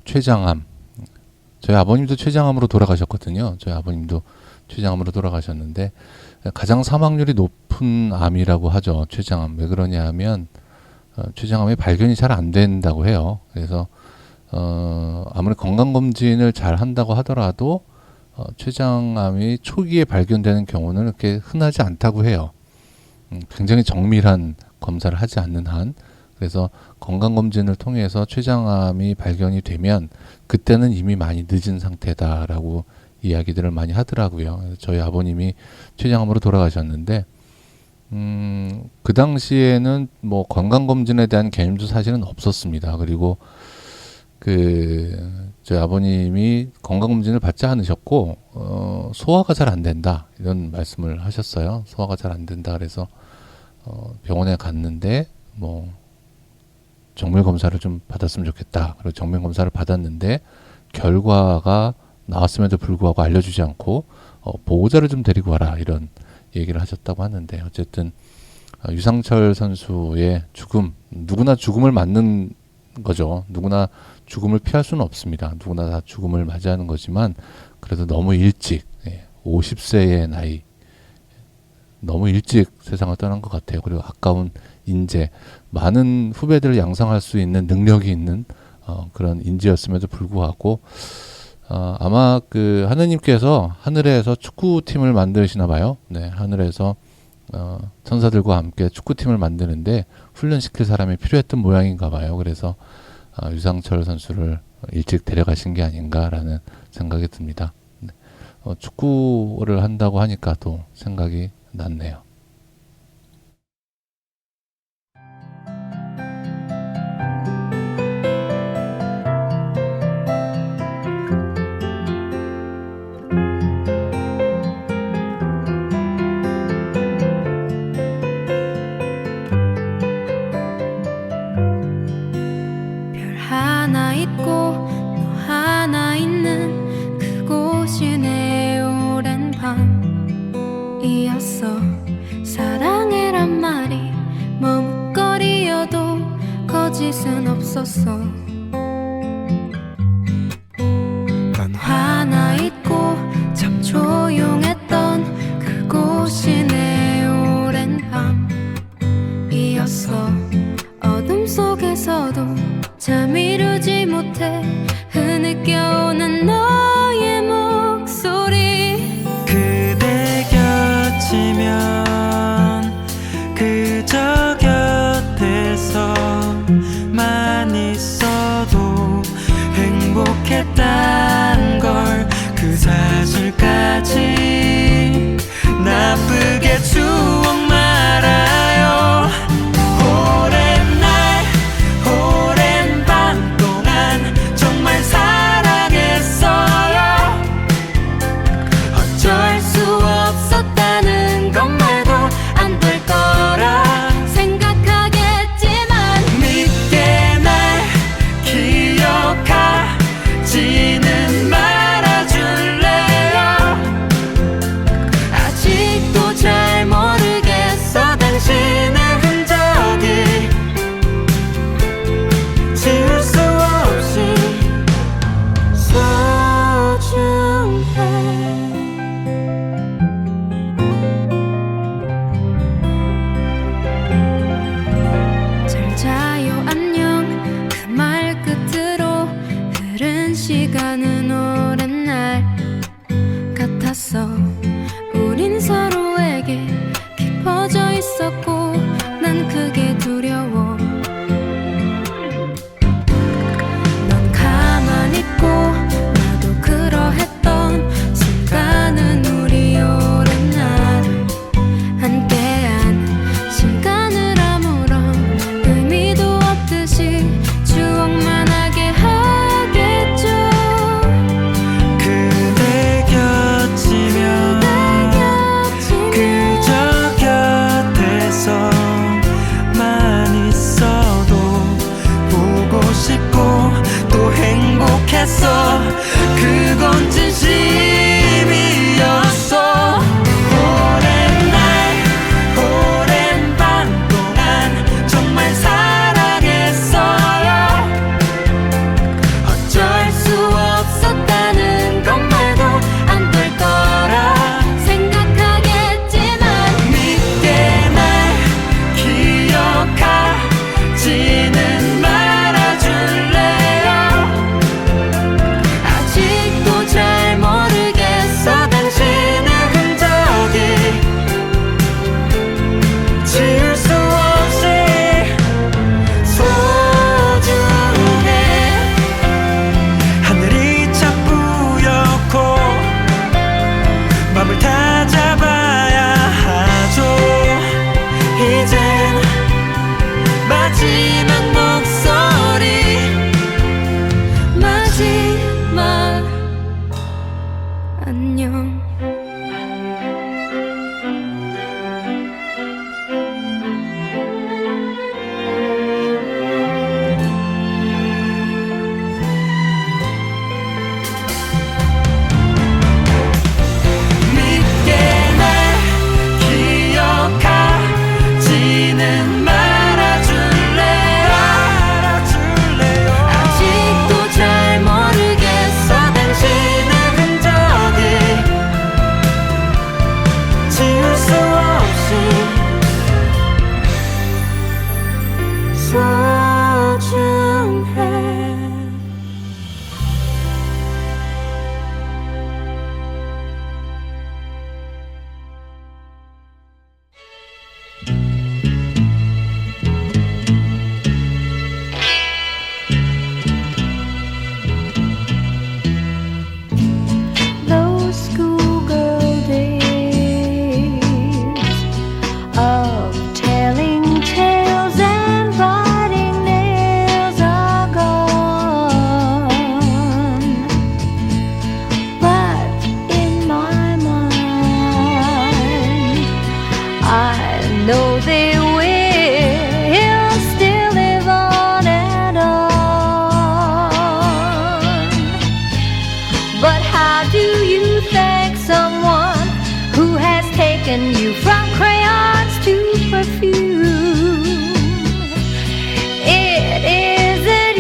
[SPEAKER 1] 췌장암. 저희 아버님도 췌장암으로 돌아가셨거든요. 저희 아버님도 췌장암으로 돌아가셨는데 가장 사망률이 높은 암이라고 하죠. 췌장암. 왜 그러냐 하면 췌장암이 발견이 잘 안 된다고 해요. 그래서 아무리 건강검진을 잘 한다고 하더라도 췌장암이 초기에 발견되는 경우는 그렇게 흔하지 않다고 해요. 굉장히 정밀한 검사를 하지 않는 한. 그래서 건강검진을 통해서 췌장암이 발견이 되면 그때는 이미 많이 늦은 상태다라고 이야기들을 많이 하더라고요. 그래서 저희 아버님이 췌장암으로 돌아가셨는데 그 당시에는 뭐 건강검진에 대한 개념도 사실은 없었습니다. 그리고 저희 아버님이 건강검진을 받지 않으셨고 소화가 잘 안 된다 이런 말씀을 하셨어요. 소화가 잘 안 된다 그래서 병원에 갔는데 정밀 검사를 좀 받았으면 좋겠다. 그리고 정밀 검사를 받았는데 결과가 나왔음에도 불구하고 알려주지 않고 보호자를 좀 데리고 와라 이런 얘기를 하셨다고 하는데, 어쨌든 유상철 선수의 죽음, 누구나 죽음을 맞는 거죠. 누구나 죽음을 피할 수는 없습니다. 누구나 다 죽음을 맞이하는 거지만 그래도 너무 일찍 50세의 나이, 너무 일찍 세상을 떠난 것 같아요. 그리고 아까운 인재, 많은 후배들을 양성할 수 있는 능력이 있는 그런 인재였음에도 불구하고 아마 하느님께서 하늘에서 축구팀을 만드시나 봐요. 네, 하늘에서 천사들과 함께 축구팀을 만드는데 훈련시킬 사람이 필요했던 모양인가 봐요. 그래서 유상철 선수를 일찍 데려가신 게 아닌가라는 생각이 듭니다. 네. 축구를 한다고 하니까 또 생각이 났네요.
[SPEAKER 6] 없었어. 넌 하나 있고 참 조용했던 그곳이 내 오랜 밤이었어. 어둠 속에서도 잠 이루지 못해 흐느껴 오는 너의 목소리.
[SPEAKER 5] 그대 곁이면 그저 곁에서만 있어도 행복했단 걸, 그 사실까지 나쁘게 추억 말아요. 오랜 날 오랜 밤 동안 정말 사랑했어요.
[SPEAKER 6] 어쩔 수 없었다는 것 말고 안 될 거라 생각하겠지만
[SPEAKER 5] 믿게 날 기억하지는 말아줄래요.
[SPEAKER 6] 아직도 잘 모르겠어 당신의 흔적이.
[SPEAKER 5] 지울 수 없이
[SPEAKER 6] 소중해. 잘 자요 안녕 그 말 끝으로 흐른 시간은 오랜 날 같았어. 우린 서로에게 깊어져 있었고 난 그게 두려워. 넌 가만히 있고 나도 그러했던 순간은 우리 오랜 날 함께한 시간을 아무런 의미도 없듯이 추억만 하게 하겠죠.
[SPEAKER 5] 그대 곁이면 그저 곁에서만 있어도 보고 싶고 또 행복했어. 그건 진심이었어. 오랜 날 오랜 밤 동안 정말 사랑했어요.
[SPEAKER 6] 어쩔 수 없었다는 것 말고 안 될 거라 생각하겠지만
[SPEAKER 5] 믿게 날 기억하지는 말아줄래요.
[SPEAKER 6] 아직도 잘 모르겠어 당신의 흔적이.
[SPEAKER 5] 지울 수 없이 소중해. 하늘이 참 뿌옇고 맘을 다 잡아야 하죠. 이젠 마지막 목소리.
[SPEAKER 6] 마지막 안녕.
[SPEAKER 5] 믿게 날 기억하지는 말아줄래요.
[SPEAKER 6] 아직도 잘 모르겠어 당신의 흔적이.
[SPEAKER 5] 지울 수 없이
[SPEAKER 6] 소중해. Those schoolgirl days of telling tales and biting nails are gone. But in my mind, I know they will still live on and on. But how do you thank someone who has taken you from crayons to perfume? It isn't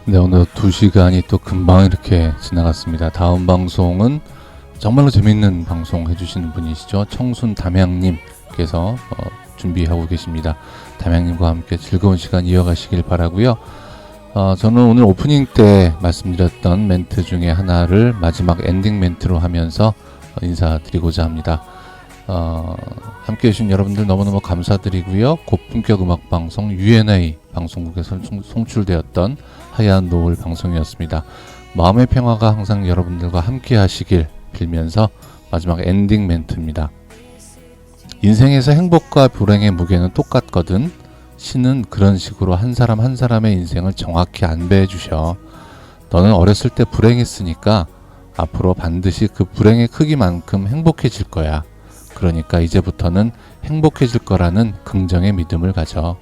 [SPEAKER 1] 네, 오늘 2시간이 또 금방 이렇게 지나갔습니다. 다음 방송은 정말로 재밌는 방송 해주시는 분이시죠. 청순 담양님께서 준비하고 계십니다. 담양님과 함께 즐거운 시간 이어가시길 바라고요. 저는 오늘 오프닝 때 말씀드렸던 멘트 중에 하나를 마지막 엔딩 멘트로 하면서 인사드리고자 합니다. 함께 해주신 여러분들 너무너무 감사드리고요. 고품격 음악방송 UNA 방송국에서 송출되었던 하얀 노을 방송이었습니다. 마음의 평화가 항상 여러분들과 함께 하시길 빌면서 마지막 엔딩 멘트입니다. 인생에서 행복과 불행의 무게는 똑같거든. 신은 그런 식으로 한 사람 한 사람의 인생을 정확히 안배해 주셔. 너는 어렸을 때 불행했으니까 앞으로 반드시 그 불행의 크기만큼 행복해질 거야. 그러니까 이제부터는 행복해질 거라는 긍정의 믿음을 가져.